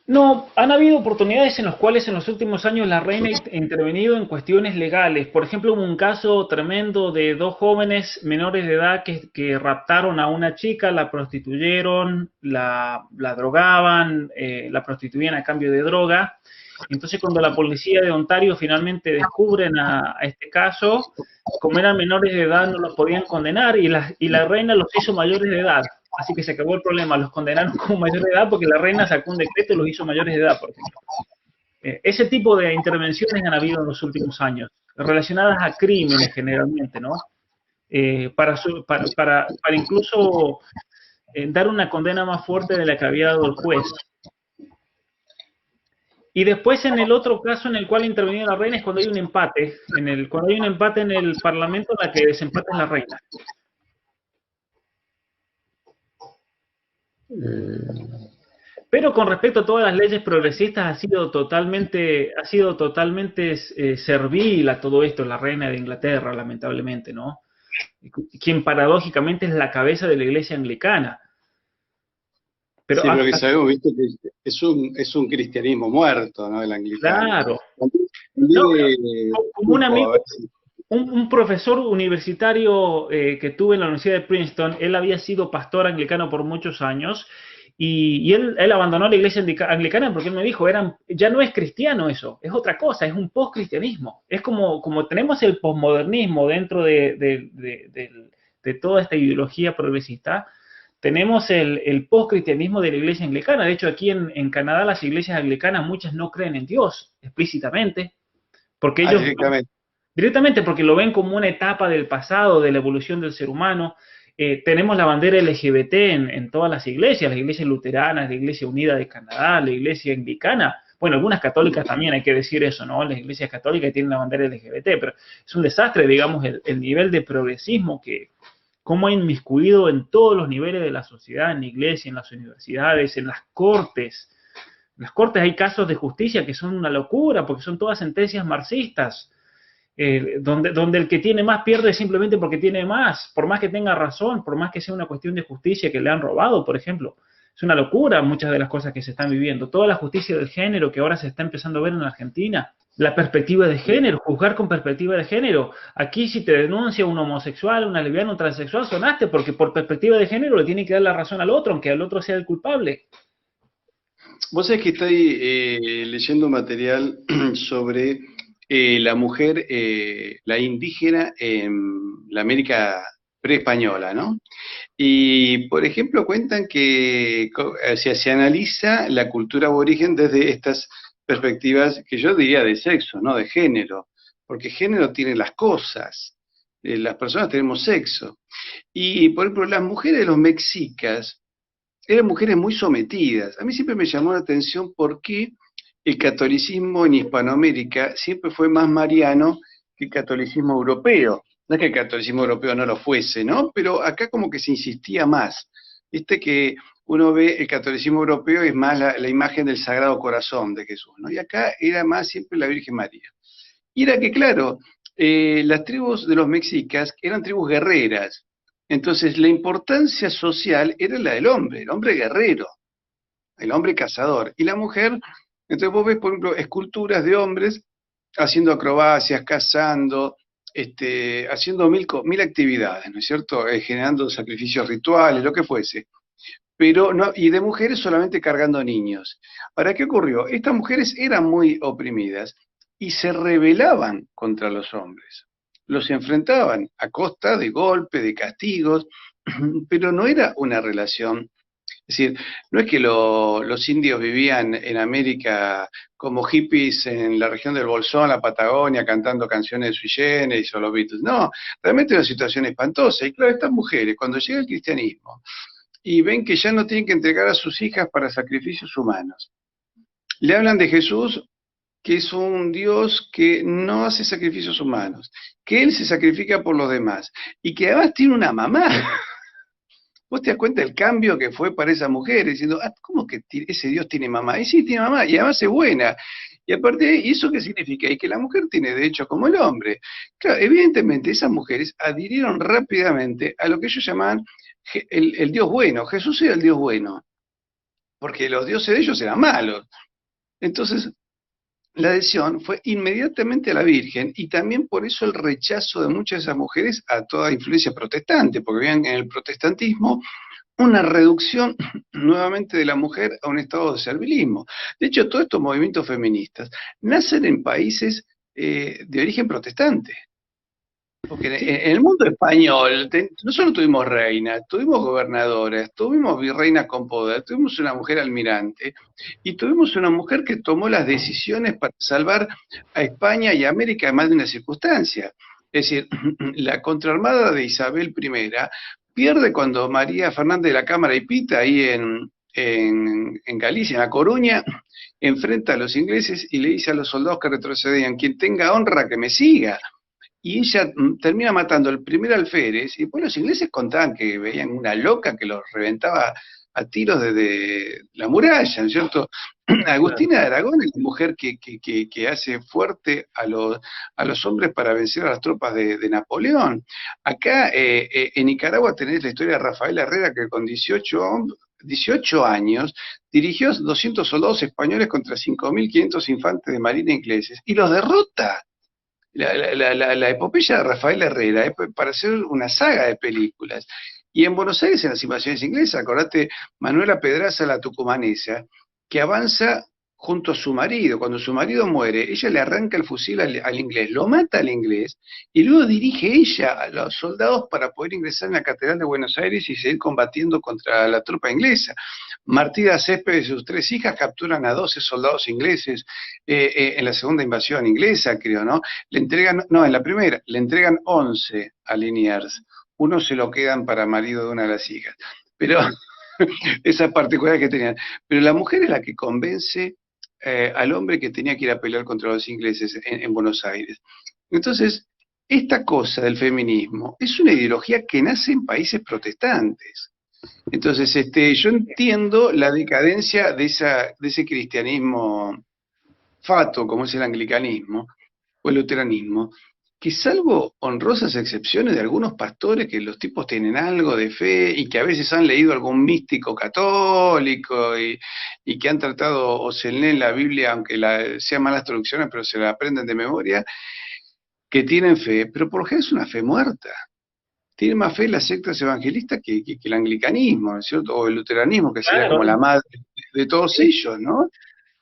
No, han habido oportunidades en las cuales en los últimos años la reina ha intervenido en cuestiones legales. Por ejemplo, hubo un caso tremendo de 2 jóvenes menores de edad que raptaron a una chica, la prostituyeron, la drogaban, la prostituían a cambio de droga. Entonces, cuando la policía de Ontario finalmente descubren a este caso, como eran menores de edad no los podían condenar y la reina los hizo mayores de edad. Así que se acabó el problema, los condenaron como mayores de edad porque la reina sacó un decreto y los hizo mayores de edad, por ejemplo. Ese tipo de intervenciones han habido en los últimos años, relacionadas a crímenes generalmente, ¿no? Para incluso dar una condena más fuerte de la que había dado el juez. Y después, en el otro caso en el cual ha intervenido la reina es cuando hay un empate. Cuando hay un empate en el Parlamento, la que desempata es la reina. Pero con respecto a todas las leyes progresistas ha sido totalmente servil a todo esto la reina de Inglaterra, lamentablemente, ¿no? Quien paradójicamente es la cabeza de la iglesia anglicana. Pero sí, lo que sabemos, viste, que es un cristianismo muerto, ¿no? El anglicano. Claro. Como un amigo, un profesor universitario que tuve en la Universidad de Princeton, él había sido pastor anglicano por muchos años y él abandonó la iglesia anglicana porque él me dijo, ya no es cristiano eso, es otra cosa, es un post-cristianismo. Es como tenemos el posmodernismo dentro de toda esta ideología progresista, tenemos el post-cristianismo de la iglesia anglicana. De hecho, aquí en Canadá las iglesias anglicanas, muchas no creen en Dios explícitamente, porque ellos... Directamente porque lo ven como una etapa del pasado, de la evolución del ser humano. Tenemos la bandera LGBT en todas las iglesias luteranas, la Iglesia Unida de Canadá, la Iglesia Anglicana. Bueno, algunas católicas también, hay que decir eso, ¿no? Las iglesias católicas tienen la bandera LGBT, pero es un desastre, digamos, el nivel de progresismo cómo ha inmiscuido en todos los niveles de la sociedad, en la iglesia, en las universidades, en las cortes. En las cortes hay casos de justicia que son una locura, porque son todas sentencias marxistas. Donde el que tiene más pierde simplemente porque tiene más, por más que tenga razón, por más que sea una cuestión de justicia que le han robado, por ejemplo. Es una locura muchas de las cosas que se están viviendo. Toda la justicia del género que ahora se está empezando a ver en Argentina. La perspectiva de género, juzgar con perspectiva de género. Aquí si te denuncia un homosexual, una lesbiana, un transexual, sonaste porque por perspectiva de género le tiene que dar la razón al otro, aunque el otro sea el culpable. Vos sabés que estoy leyendo material sobre la mujer, la indígena en la América pre-española, ¿no? Y, por ejemplo, cuentan que se analiza la cultura aborigen desde estas perspectivas que yo diría de sexo, no de género, porque género tiene las cosas, las personas tenemos sexo. Y, por ejemplo, las mujeres de los mexicas eran mujeres muy sometidas. A mí siempre me llamó la atención por qué el catolicismo en Hispanoamérica siempre fue más mariano que el catolicismo europeo. No es que el catolicismo europeo no lo fuese, ¿no? Pero acá como que se insistía más. Viste que uno ve el catolicismo europeo es más la imagen del Sagrado Corazón de Jesús, ¿no? Y acá era más siempre la Virgen María. Y era que, claro, las tribus de los mexicas eran tribus guerreras. Entonces, la importancia social era la del hombre, el hombre guerrero, el hombre cazador. Y la mujer, entonces vos ves, por ejemplo, esculturas de hombres haciendo acrobacias, cazando, haciendo mil actividades, ¿no es cierto? Generando sacrificios rituales, lo que fuese. Pero no, y de mujeres solamente cargando niños. Ahora, ¿qué ocurrió? Estas mujeres eran muy oprimidas y se rebelaban contra los hombres. Los enfrentaban a costa de golpes, de castigos, pero no era una relación. Es decir, no es que los indios vivían en América como hippies en la región del Bolsón, la Patagonia, cantando canciones de Sui Generis o los Beatles. No, realmente era una situación espantosa. Y claro, estas mujeres, cuando llega el cristianismo y ven que ya no tienen que entregar a sus hijas para sacrificios humanos, le hablan de Jesús, que es un Dios que no hace sacrificios humanos, que Él se sacrifica por los demás y que además tiene una mamá. Vos te das cuenta del cambio que fue para esa mujer, diciendo, ¿cómo que ese Dios tiene mamá? Y sí, tiene mamá, y además es buena. Y aparte, ¿y eso qué significa? Y que la mujer tiene derechos como el hombre. Claro, evidentemente esas mujeres adhirieron rápidamente a lo que ellos llamaban el Dios bueno. Jesús era el Dios bueno, porque los dioses de ellos eran malos. Entonces, la adhesión fue inmediatamente a la Virgen y también por eso el rechazo de muchas de esas mujeres a toda influencia protestante, porque vean en el protestantismo una reducción nuevamente de la mujer a un estado de servilismo. De hecho, todos estos movimientos feministas nacen en países de origen protestante. Porque en el mundo español no solo tuvimos reinas, tuvimos gobernadoras, tuvimos virreinas con poder, tuvimos una mujer almirante y tuvimos una mujer que tomó las decisiones para salvar a España y a América en más de una circunstancia. Es decir, la contraarmada de Isabel I pierde cuando María Fernández de la Cámara y Pita, ahí en Galicia, en La Coruña, enfrenta a los ingleses y le dice a los soldados que retrocedían, quien tenga honra que me siga. Y ella termina matando al primer alférez, y después los ingleses contaban que veían una loca que los reventaba a tiros desde la muralla, ¿no es cierto? Agustina de Aragón es la mujer que hace fuerte a los hombres para vencer a las tropas de Napoleón. Acá en Nicaragua tenés la historia de Rafael Herrera, que con 18 años dirigió 200 soldados españoles contra 5.500 infantes de marina ingleses, y los derrota. La epopeya de Rafael Herrera es para hacer una saga de películas. Y en Buenos Aires, en las invasiones inglesas, acordate, Manuela Pedraza, la tucumanesa, que avanza junto a su marido. Cuando su marido muere, ella le arranca el fusil al inglés, lo mata al inglés, y luego dirige ella a los soldados para poder ingresar en la Catedral de Buenos Aires y seguir combatiendo contra la tropa inglesa. Martí Céspedes y sus 3 hijas capturan a 12 soldados ingleses en la segunda invasión inglesa, creo, ¿no? En la primera, le entregan 11 a Liniers. Uno se lo quedan para marido de una de las hijas. Pero esa particularidad que tenían. Pero la mujer es la que convence al hombre que tenía que ir a pelear contra los ingleses en Buenos Aires. Entonces, esta cosa del feminismo es una ideología que nace en países protestantes. Entonces, yo entiendo la decadencia de ese cristianismo fato, como es el anglicanismo o el luteranismo, que salvo honrosas excepciones de algunos pastores que los tipos tienen algo de fe y que a veces han leído algún místico católico y que han tratado o se leen la Biblia, aunque sean malas traducciones, pero se la aprenden de memoria, que tienen fe, pero por lo general es una fe muerta. Tiene más fe las sectas evangelistas que el anglicanismo, ¿no es cierto? O el luteranismo, que sería como la madre de todos ellos, ¿no?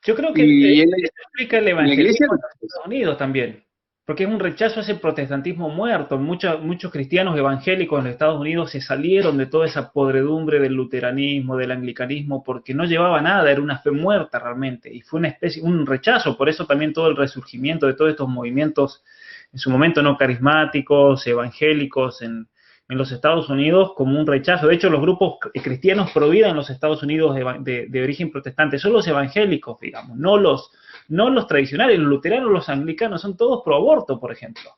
Yo creo que Y eso explica el en la iglesia, evangelismo en los Estados Unidos también, porque es un rechazo a ese protestantismo muerto. Muchos cristianos evangélicos en los Estados Unidos se salieron de toda esa podredumbre del luteranismo, del anglicanismo, porque no llevaba nada, era una fe muerta realmente, y fue una especie, un rechazo. Por eso también todo el resurgimiento de todos estos movimientos, en su momento no carismáticos, evangélicos en los Estados Unidos, como un rechazo. De hecho, los grupos cristianos pro vida en los Estados Unidos de origen protestante son los evangélicos, digamos, no los tradicionales, los luteranos, los anglicanos, son todos pro aborto, por ejemplo.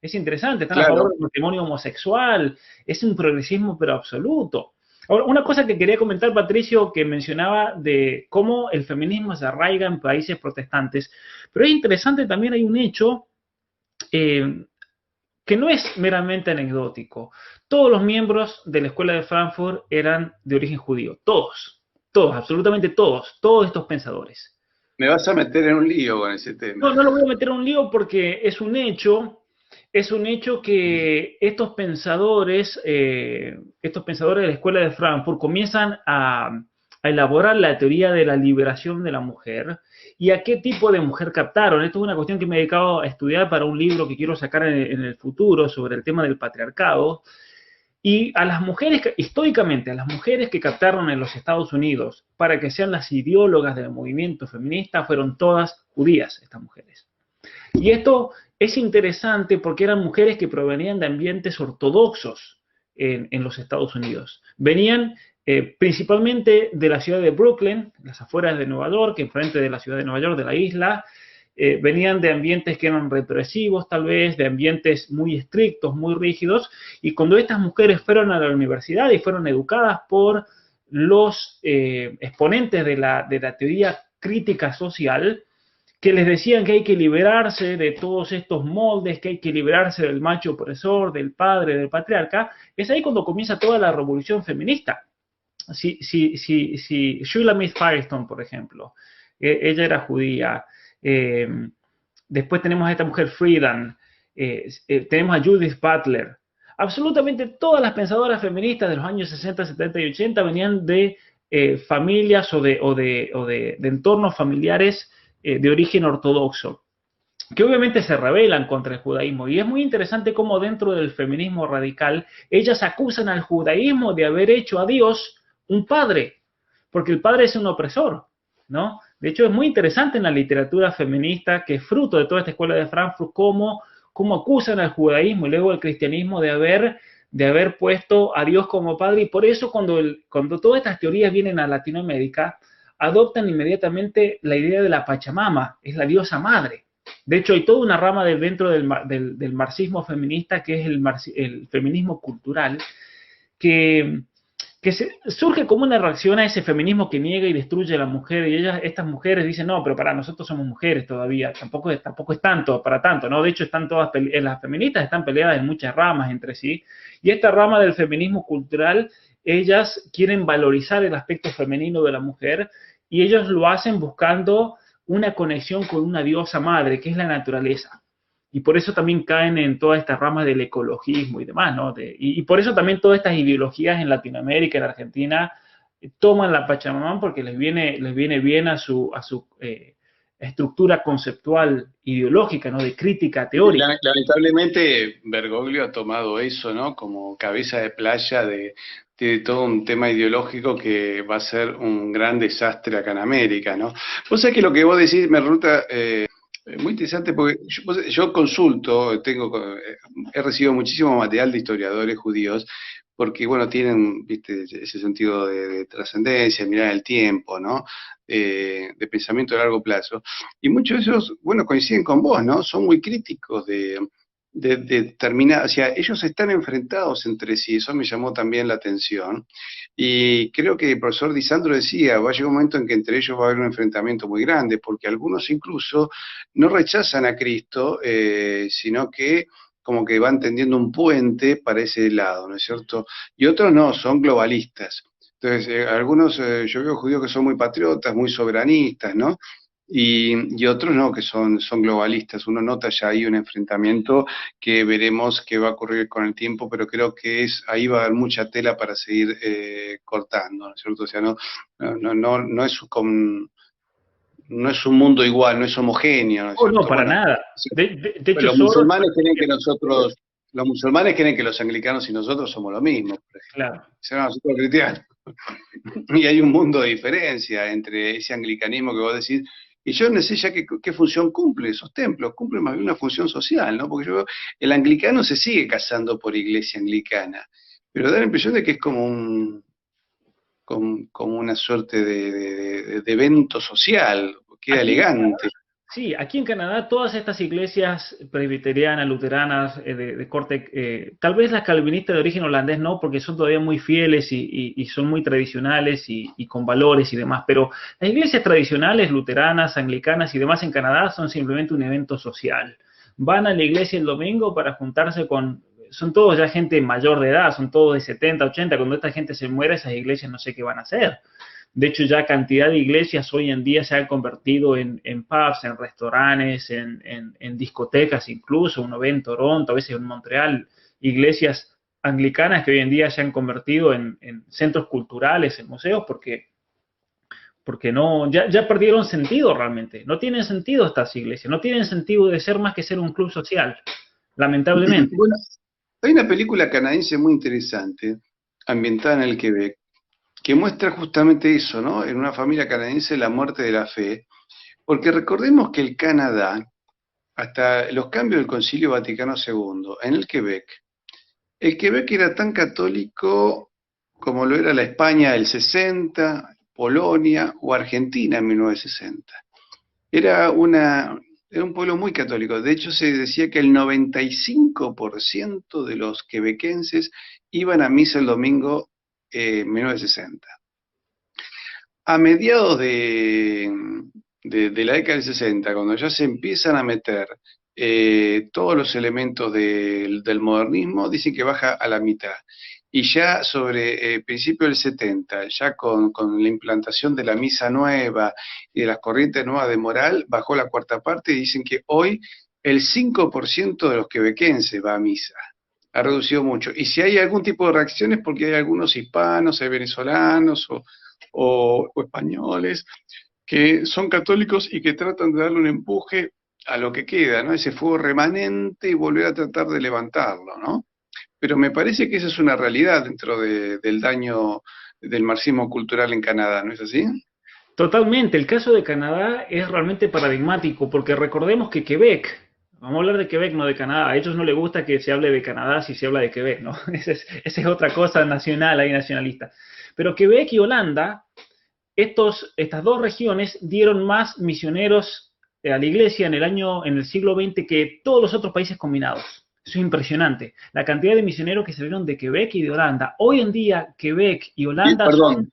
Es interesante, están a favor claro, del matrimonio homosexual, es un progresismo pero absoluto. Ahora, una cosa que quería comentar, Patricio, que mencionaba de cómo el feminismo se arraiga en países protestantes, pero es interesante también, hay un hecho eh, que no es meramente anecdótico. Todos los miembros de la Escuela de Frankfurt eran de origen judío, todos, absolutamente todos estos pensadores. me vas a meter en un lío con ese tema. No lo voy a meter a un lío porque es un hecho que estos pensadores de la Escuela de Frankfurt comienzan a elaborar la teoría de la liberación de la mujer y a qué tipo de mujer captaron. Esto es una cuestión que me he dedicado a estudiar para un libro que quiero sacar en el futuro sobre el tema del patriarcado. Y a las mujeres, históricamente, a las mujeres que captaron en los Estados Unidos para que sean las ideólogas del movimiento feminista fueron todas judías, estas mujeres. Y esto es interesante porque eran mujeres que provenían de ambientes ortodoxos en los Estados Unidos. Venían principalmente de la ciudad de Brooklyn, las afueras de Nueva York, enfrente de la ciudad de Nueva York, de la isla. Venían de ambientes que eran represivos, tal vez, de ambientes muy estrictos, muy rígidos. Y cuando estas mujeres fueron a la universidad y fueron educadas por los exponentes de la teoría crítica social, que les decían que hay que liberarse de todos estos moldes, que hay que liberarse del macho opresor, del padre, del patriarca, es ahí cuando comienza toda la revolución feminista. Si Shulamith Firestone, por ejemplo, ella era judía, eh, después tenemos a esta mujer Friedan, tenemos a Judith Butler, absolutamente todas las pensadoras feministas de los años 60, 70 y 80 venían de familias o de entornos familiares de origen ortodoxo, que obviamente se rebelan contra el judaísmo. Y es muy interesante cómo dentro del feminismo radical ellas acusan al judaísmo de haber hecho a Dios un padre, porque el padre es un opresor, ¿no? De hecho, es muy interesante en la literatura feminista, que es fruto de toda esta escuela de Frankfurt, cómo acusan al judaísmo y luego al cristianismo de haber puesto a Dios como padre. Y por eso cuando todas estas teorías vienen a Latinoamérica, adoptan inmediatamente la idea de la Pachamama, es la diosa madre. De hecho, hay toda una rama dentro del marxismo feminista, que es el feminismo cultural, que surge como una reacción a ese feminismo que niega y destruye a la mujer. Y estas mujeres dicen, no, pero para nosotros somos mujeres todavía, tampoco es tanto, para tanto, ¿no? De hecho, las feministas están peleadas en muchas ramas entre sí. Y esta rama del feminismo cultural, ellas quieren valorizar el aspecto femenino de la mujer y ellos lo hacen buscando una conexión con una diosa madre, que es la naturaleza. Y por eso también caen en todas estas ramas del ecologismo y demás, ¿no? Y por eso también todas estas ideologías en Latinoamérica, en Argentina, toman la Pachamama porque les viene bien a su estructura conceptual ideológica, ¿no? De crítica teórica. Lamentablemente, Bergoglio ha tomado eso, ¿no? Como cabeza de playa de todo un tema ideológico que va a ser un gran desastre acá en América, ¿no? Vos sabés que lo que vos decís me resulta muy interesante porque yo consulto, he recibido muchísimo material de historiadores judíos porque, bueno, tienen, viste, ese sentido de trascendencia, mirar el tiempo, ¿no? De pensamiento a largo plazo. Y muchos de esos, bueno, coinciden con vos, ¿no? Son muy críticos de determinar, o sea, ellos están enfrentados entre sí, eso me llamó también la atención. Y creo que el profesor Di Sandro decía, va a llegar un momento en que entre ellos va a haber un enfrentamiento muy grande, porque algunos incluso no rechazan a Cristo, sino que como que van tendiendo un puente para ese lado, ¿no es cierto? Y otros no, son globalistas. Entonces, algunos, yo veo judíos que son muy patriotas, muy soberanistas, ¿no? Y otros no, que son globalistas. Uno nota ya ahí un enfrentamiento que veremos qué va a ocurrir con el tiempo, pero creo que ahí va a haber mucha tela para seguir cortando, ¿no es cierto? O sea, no es no es un mundo igual, no es homogéneo, ¿no es Oh, no, cierto? para Bueno, nada. sí, De hecho, los Soros, musulmanes creen que nosotros, los musulmanes creen que los anglicanos y nosotros somos lo mismo, por ejemplo. claro. Dicen, no, nosotros cristianos. Y hay un mundo de diferencia entre ese anglicanismo que vos decís, y yo no sé ya qué función cumple esos templos, cumple más bien una función social, ¿no? Porque yo veo, el anglicano se sigue casando por iglesia anglicana, pero da la impresión de que es como como una suerte de evento social, queda Aquí, elegante. sí, aquí en Canadá todas estas iglesias presbiterianas, luteranas, de corte, tal vez las calvinistas de origen holandés no, porque son todavía muy fieles y son muy tradicionales y con valores y demás, pero las iglesias tradicionales, luteranas, anglicanas y demás en Canadá son simplemente un evento social. Van a la iglesia el domingo para juntarse con... Son todos ya gente mayor de edad, son todos de 70, 80. Cuando esta gente se muere, esas iglesias no sé qué van a hacer. De hecho, ya cantidad de iglesias hoy en día se han convertido en pubs, en restaurantes, en discotecas incluso. Uno ve en Toronto, a veces en Montreal, iglesias anglicanas que hoy en día se han convertido en centros culturales, en museos, porque no, ya perdieron sentido realmente. No tienen sentido estas iglesias, no tienen sentido de ser más que ser un club social, lamentablemente. Bueno, hay una película canadiense muy interesante, ambientada en el Quebec, que muestra justamente eso, ¿no? En una familia canadiense la muerte de la fe, porque recordemos que el Canadá, hasta los cambios del Concilio Vaticano II, en el Quebec era tan católico como lo era la España del 60, Polonia o Argentina en 1960. Era era un pueblo muy católico. De hecho, se decía que el 95% de los quebequenses iban a misa el domingo en 1960. A mediados de la década del 60, cuando ya se empiezan a meter todos los elementos del modernismo, dicen que baja a la mitad. Y ya sobre principio del 70, ya con la implantación de la misa nueva y de las corrientes nuevas de moral, bajó la cuarta parte y dicen que hoy el 5% de los quebequenses va a misa. Ha reducido mucho. Y si hay algún tipo de reacciones, porque hay algunos hispanos, hay venezolanos o españoles que son católicos y que tratan de darle un empuje a lo que queda, ¿no? Ese fuego remanente y volver a tratar de levantarlo, ¿no? Pero me parece que esa es una realidad dentro del daño del marxismo cultural en Canadá, ¿no es así? Totalmente, el caso de Canadá es realmente paradigmático, porque recordemos que Quebec, vamos a hablar de Quebec, no de Canadá, a ellos no les gusta que se hable de Canadá si se habla de Quebec, ¿no? Esa es otra cosa nacional, ahí nacionalista. Pero Quebec y Holanda, estas dos regiones dieron más misioneros a la iglesia en el siglo XX que todos los otros países combinados. Eso es impresionante. La cantidad de misioneros que salieron de Quebec y de Holanda. Hoy en día, Quebec y Holanda son... Perdón,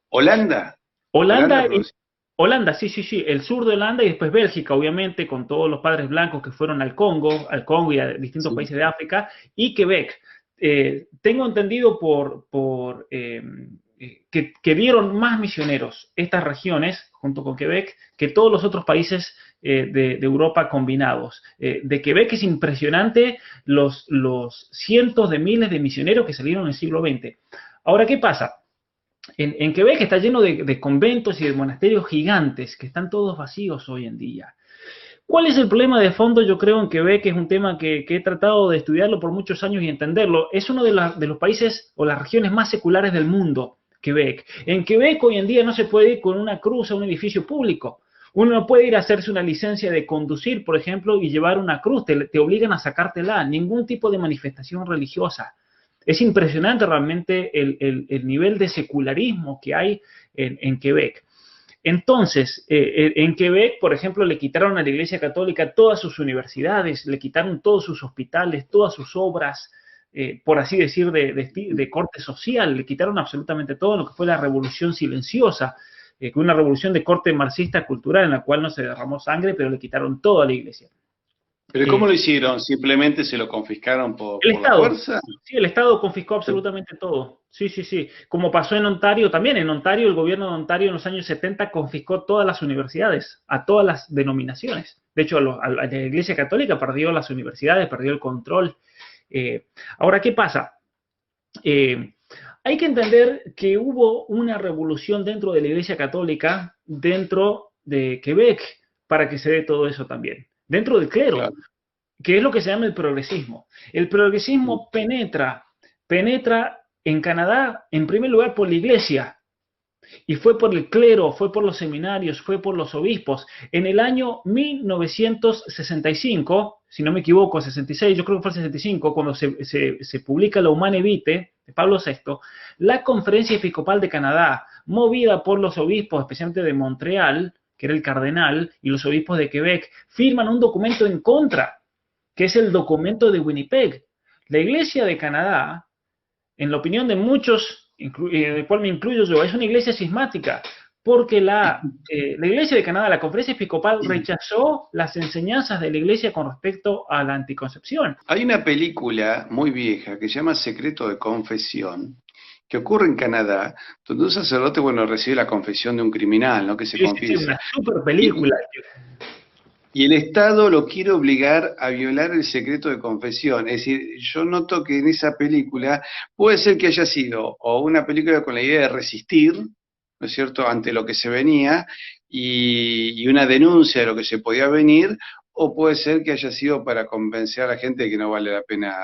Holanda. Holanda, Holanda, produce. Holanda, sí, sí, sí, el sur de Holanda y después Bélgica, obviamente, con todos los padres blancos que fueron al Congo y a distintos Sí. países de África, y Quebec. Tengo entendido que dieron más misioneros estas regiones, junto con Quebec, que todos los otros países de Europa combinados. De Quebec es impresionante los cientos de miles de misioneros que salieron en el siglo XX. Ahora, ¿qué pasa? En Quebec está lleno de conventos y de monasterios gigantes que están todos vacíos hoy en día. ¿Cuál es el problema de fondo? Yo creo en Quebec, es un tema que he tratado de estudiarlo por muchos años y entenderlo. Es uno de los países o las regiones más seculares del mundo, Quebec. En Quebec hoy en día no se puede ir con una cruz a un edificio público. Uno no puede ir a hacerse una licencia de conducir, por ejemplo, y llevar una cruz. Te obligan a sacártela. Ningún tipo de manifestación religiosa. Es impresionante realmente el nivel de secularismo que hay en Quebec. Entonces, en Quebec, por ejemplo, le quitaron a la Iglesia Católica todas sus universidades, le quitaron todos sus hospitales, todas sus obras, por así decir, de corte social, le quitaron absolutamente todo lo que fue la revolución silenciosa, una revolución de corte marxista cultural en la cual no se derramó sangre, pero le quitaron todo a la Iglesia. ¿Pero cómo lo hicieron? ¿Simplemente se lo confiscaron El por la Estado, fuerza? sí, el Estado confiscó absolutamente todo. Sí, sí, sí. Como pasó en Ontario también. En Ontario, el gobierno de Ontario en los años 70 confiscó todas las universidades, a todas las denominaciones. De hecho, la Iglesia Católica perdió las universidades, perdió el control. Ahora, ¿qué pasa? Hay que entender que hubo una revolución dentro de la Iglesia Católica, dentro de Quebec para que se dé todo eso también. Dentro del clero, Claro. que es lo que se llama el progresismo. El progresismo penetra en Canadá, en primer lugar, por la iglesia. Y fue por el clero, fue por los seminarios, fue por los obispos. En el año 1965, si no me equivoco, 66, yo creo que fue el 65, cuando se publica la Humane Vitae de Pablo VI, la Conferencia Episcopal de Canadá, movida por los obispos, especialmente de Montreal, que era el cardenal, y los obispos de Quebec, firman un documento en contra, que es el documento de Winnipeg. La Iglesia de Canadá, en la opinión de muchos, en el cual me incluyo yo, es una iglesia cismática, porque la Iglesia de Canadá, la Conferencia Episcopal, rechazó las enseñanzas de la Iglesia con respecto a la anticoncepción. Hay una película muy vieja que se llama Secreto de Confesión, que ocurre en Canadá, donde un sacerdote, bueno, recibe la confesión de un criminal, ¿no? Que se confiesa. Sí, una super película. Y el Estado lo quiere obligar a violar el secreto de confesión. Es decir, yo noto que en esa película puede ser que haya sido o una película con la idea de resistir, ¿no es cierto?, ante lo que se venía y una denuncia de lo que se podía venir, o puede ser que haya sido para convencer a la gente de que no vale la pena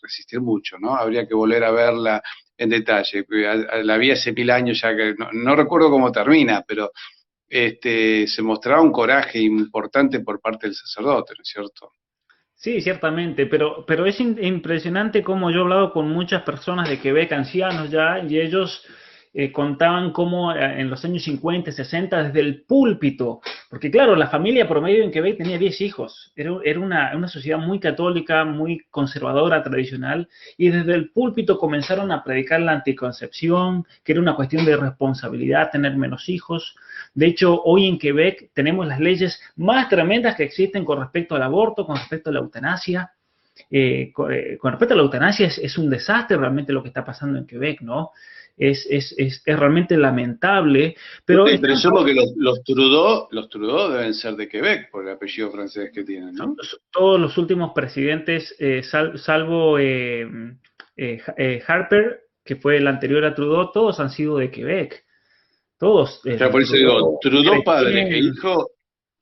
resistir mucho, ¿no? Habría que volver a verla en detalle. La vi hace 1000 años ya, que no recuerdo cómo termina, pero se mostraba un coraje importante por parte del sacerdote, ¿no es cierto? Sí, ciertamente, pero es impresionante cómo yo he hablado con muchas personas de Quebec, ancianos ya, y ellos contaban cómo en los años 50, 60, desde el púlpito, porque claro, la familia promedio en Quebec tenía 10 hijos, era una sociedad muy católica, muy conservadora, tradicional, y desde el púlpito comenzaron a predicar la anticoncepción, que era una cuestión de responsabilidad tener menos hijos. De hecho, hoy en Quebec tenemos las leyes más tremendas que existen con respecto al aborto, con respecto a la eutanasia. Con respecto a la eutanasia es un desastre realmente lo que está pasando en Quebec, ¿no? Es realmente lamentable, pero... Sí, pero eso porque los Trudeau deben ser de Quebec, por el apellido francés que tienen, ¿no? Todos los últimos presidentes, salvo Harper, que fue el anterior a Trudeau, todos han sido de Quebec. Todos. O sea, por eso digo, Trudeau padre e hijo...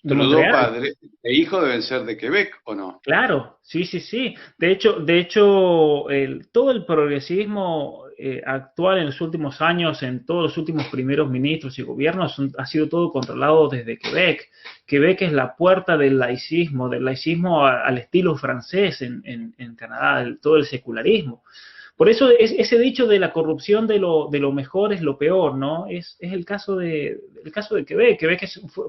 Trudeau padre e hijo deben ser de Quebec, ¿o no? Claro, sí. De hecho, todo el progresismo actual en los últimos años, en todos los últimos primeros ministros y gobiernos, ha sido todo controlado desde Quebec. Quebec es la puerta del laicismo al estilo francés en Canadá, todo el secularismo. Por eso ese dicho de la corrupción de lo mejor es lo peor, ¿no? Es el caso de Quebec. Quebec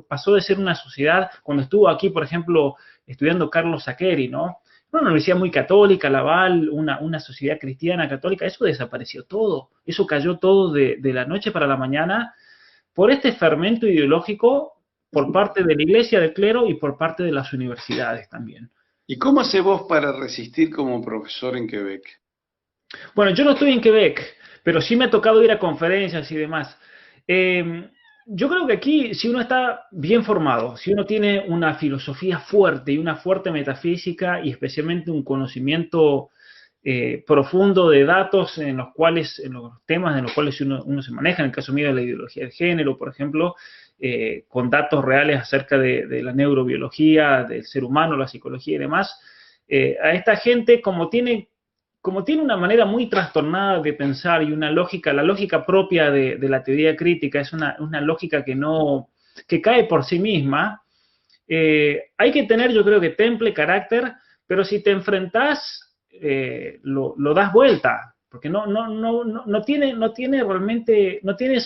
pasó de ser una sociedad, cuando estuvo aquí, por ejemplo, estudiando Carlos Sakeri, ¿no? Una universidad muy católica, Laval, una sociedad cristiana católica, eso desapareció todo. Eso cayó todo de la noche para la mañana por este fermento ideológico por parte de la iglesia, del clero y por parte de las universidades también. ¿Y cómo hace vos para resistir como profesor en Quebec? Bueno, yo no estoy en Quebec, pero sí me ha tocado ir a conferencias y demás. Yo creo que aquí, si uno está bien formado, si uno tiene una filosofía fuerte y una fuerte metafísica y especialmente un conocimiento profundo de datos en los temas en los cuales uno se maneja, en el caso mío de la ideología de género, por ejemplo, con datos reales acerca de la neurobiología, del ser humano, la psicología y demás, a esta gente, como tiene una manera muy trastornada de pensar y una lógica, la lógica propia de la teoría crítica es una lógica que cae por sí misma, hay que tener, yo creo que temple, carácter, pero si te enfrentás, lo das vuelta, porque no tiene realmente, no tiene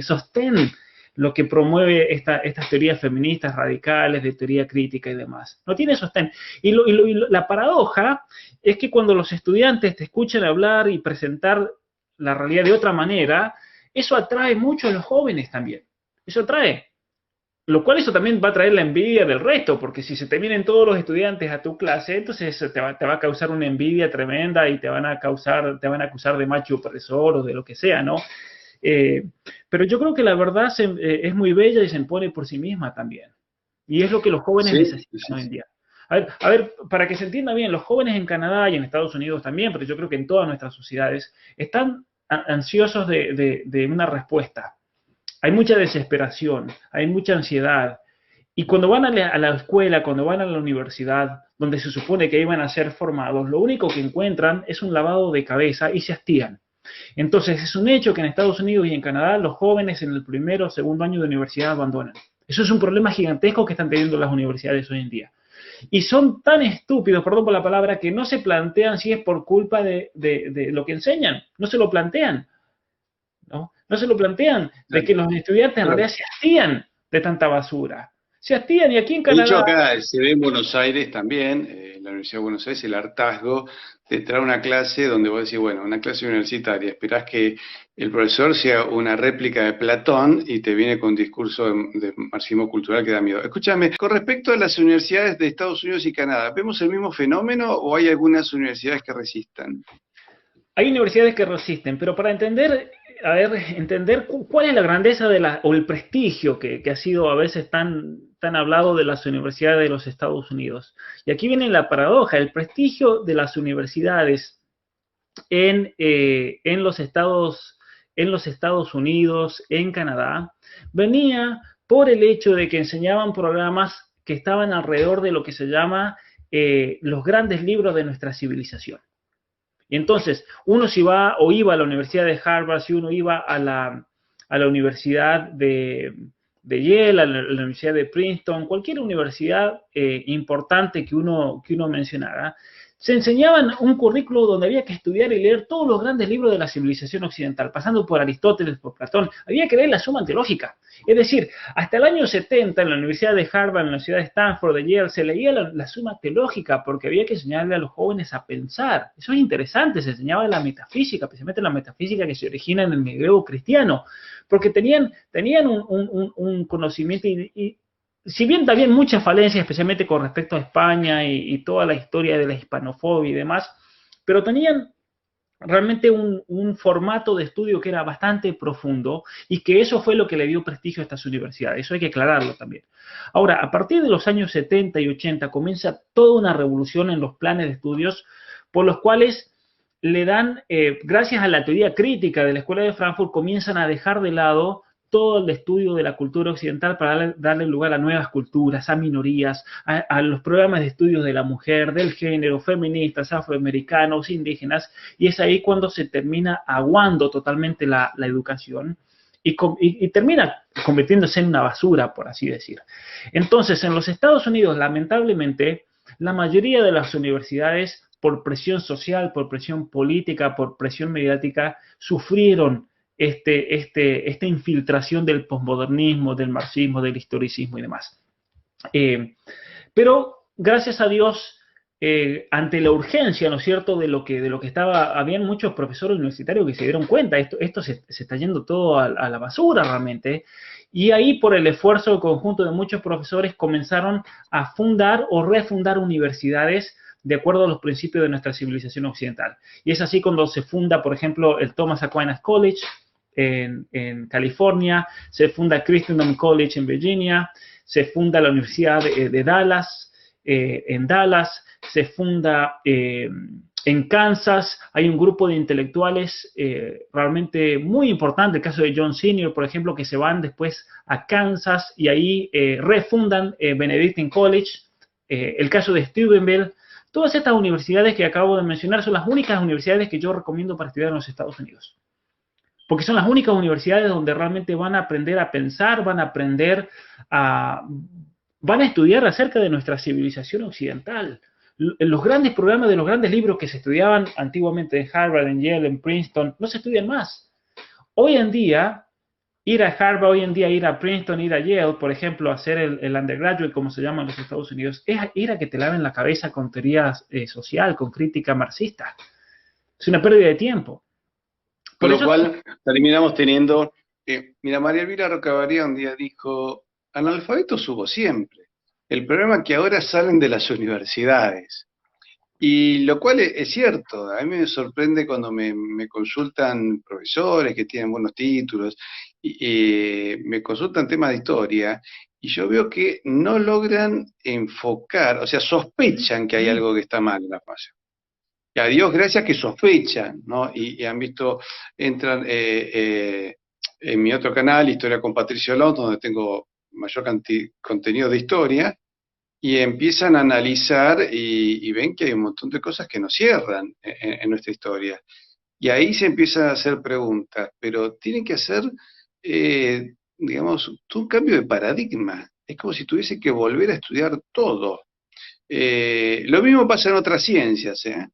sostén lo que promueve estas teorías feministas radicales, de teoría crítica y demás. No tiene sostén. Y la paradoja es que cuando los estudiantes te escuchan hablar y presentar la realidad de otra manera, eso atrae mucho a los jóvenes también. Eso atrae. Lo cual eso también va a traer la envidia del resto, porque si se te vienen todos los estudiantes a tu clase, entonces te va a causar una envidia tremenda y te van a acusar de macho opresor o de lo que sea, ¿no? Pero yo creo que la verdad es muy bella y se impone por sí misma también. Y es lo que los jóvenes necesitan hoy en día. A ver, para que se entienda bien, los jóvenes en Canadá y en Estados Unidos también, pero yo creo que en todas nuestras sociedades, están ansiosos de una respuesta hay mucha desesperación, hay mucha ansiedad. Y cuando van a la escuela, cuando van a la universidad, donde se supone que iban a ser formados, lo único que encuentran es un lavado de cabeza y se hastían. Entonces, es un hecho que en Estados Unidos y en Canadá los jóvenes en el primero o segundo año de universidad abandonan. Eso es un problema gigantesco que están teniendo las universidades hoy en día. Y son tan estúpidos, perdón por la palabra, que no se plantean si es por culpa de lo que enseñan. No se lo plantean. No se lo plantean de que los estudiantes en realidad se hastían de tanta basura. Se hastían, y aquí en Canadá... De hecho, acá se ve en Buenos Aires también, en la Universidad de Buenos Aires, el hartazgo de entrar a una clase donde vos decís, bueno, una clase universitaria, esperás que el profesor sea una réplica de Platón y te viene con un discurso de marxismo cultural que da miedo. Escúchame, con respecto a las universidades de Estados Unidos y Canadá, ¿vemos el mismo fenómeno o hay algunas universidades que resistan? Hay universidades que resisten, pero para entender cuál es la grandeza o el prestigio que ha sido a veces tan hablado de las universidades de los Estados Unidos. Y aquí viene la paradoja: el prestigio de las universidades en los Estados Unidos, en Canadá, venía por el hecho de que enseñaban programas que estaban alrededor de lo que se llama los grandes libros de nuestra civilización. Y entonces, uno si va o iba a la Universidad de Harvard, si uno iba a la Universidad de Yale, a la Universidad de Princeton, cualquier universidad importante que uno mencionara, se enseñaban un currículo donde había que estudiar y leer todos los grandes libros de la civilización occidental, pasando por Aristóteles, por Platón. Había que leer la Suma Teológica. Es decir, hasta el año 70 en la Universidad de Harvard, en la Universidad de Stanford, de Yale, se leía la Suma Teológica porque había que enseñarle a los jóvenes a pensar. Eso es interesante, se enseñaba la metafísica, especialmente la metafísica que se origina en el medioevo cristiano, porque tenían un conocimiento y si bien también muchas falencias, especialmente con respecto a España y toda la historia de la hispanofobia y demás, pero tenían realmente un formato de estudio que era bastante profundo y que eso fue lo que le dio prestigio a estas universidades. Eso hay que aclararlo también. Ahora, a partir de los años 70 y 80 comienza toda una revolución en los planes de estudios por los cuales le dan, gracias a la teoría crítica de la Escuela de Frankfurt, comienzan a dejar de lado todo el estudio de la cultura occidental para darle lugar a nuevas culturas, a minorías, a los programas de estudios de la mujer, del género, feministas, afroamericanos, indígenas, y es ahí cuando se termina aguando totalmente la educación y termina convirtiéndose en una basura, por así decir. Entonces, en los Estados Unidos, lamentablemente, la mayoría de las universidades, por presión social, por presión política, por presión mediática, sufrieron esta infiltración del posmodernismo, del marxismo, del historicismo y demás. Pero gracias a Dios, ante la urgencia, ¿no es cierto?, de lo que estaba, habían muchos profesores universitarios que se dieron cuenta, esto se está yendo todo a la basura realmente, y ahí por el esfuerzo conjunto de muchos profesores comenzaron a fundar o refundar universidades de acuerdo a los principios de nuestra civilización occidental. Y es así cuando se funda, por ejemplo, el Thomas Aquinas College en California, se funda Christendom College en Virginia, se funda la Universidad de Dallas, en Dallas, se funda en Kansas. Hay un grupo de intelectuales realmente muy importante, el caso de John Senior, por ejemplo, que se van después a Kansas y ahí refundan Benedictine College, el caso de Steubenville. Todas estas universidades que acabo de mencionar son las únicas universidades que yo recomiendo para estudiar en los Estados Unidos. Porque son las únicas universidades donde realmente van a aprender a pensar, van a estudiar acerca de nuestra civilización occidental. Los grandes programas de los grandes libros que se estudiaban antiguamente en Harvard, en Yale, en Princeton, no se estudian más. Hoy en día, ir a Harvard, hoy en día ir a Princeton, ir a Yale, por ejemplo, hacer el undergraduate, como se llama en los Estados Unidos, es ir a que te laven la cabeza con teoría social, con crítica marxista. Es una pérdida de tiempo. Por lo cual terminamos teniendo, mira, María Elvira Rocabaría un día dijo, analfabetos hubo siempre. El problema es que ahora salen de las universidades. Y lo cual es cierto, a mí me sorprende cuando me consultan profesores que tienen buenos títulos, y me consultan temas de historia, y yo veo que no logran enfocar, o sea, sospechan que hay algo que está mal en la formación. Y a Dios gracias que sospechan, ¿no? Y han visto, entran en mi otro canal, Historia con Patricio Long, donde tengo mayor contenido de historia, y empiezan a analizar y ven que hay un montón de cosas que no cierran en nuestra historia. Y ahí se empiezan a hacer preguntas, pero tienen que hacer, digamos, un cambio de paradigma. Es como si tuviese que volver a estudiar todo. Lo mismo pasa en otras ciencias, ¿eh?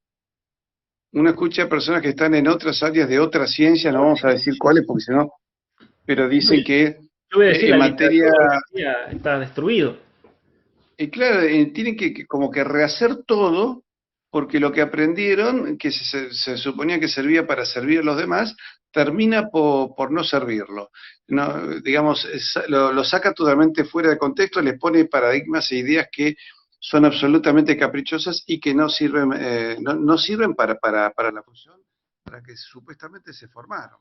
Uno escucha a personas que están en otras áreas de otras ciencias, no vamos a decir cuáles porque si no, pero dicen que Yo voy a decir, en la materia, literatura hoy en día está destruido. claro, tienen que como que rehacer todo porque lo que aprendieron, que se suponía que servía para servir a los demás, termina por no servirlo. No, digamos, lo saca totalmente fuera de contexto, les pone paradigmas e ideas que son absolutamente caprichosas y que no sirven, no sirven para la función para que supuestamente se formaron.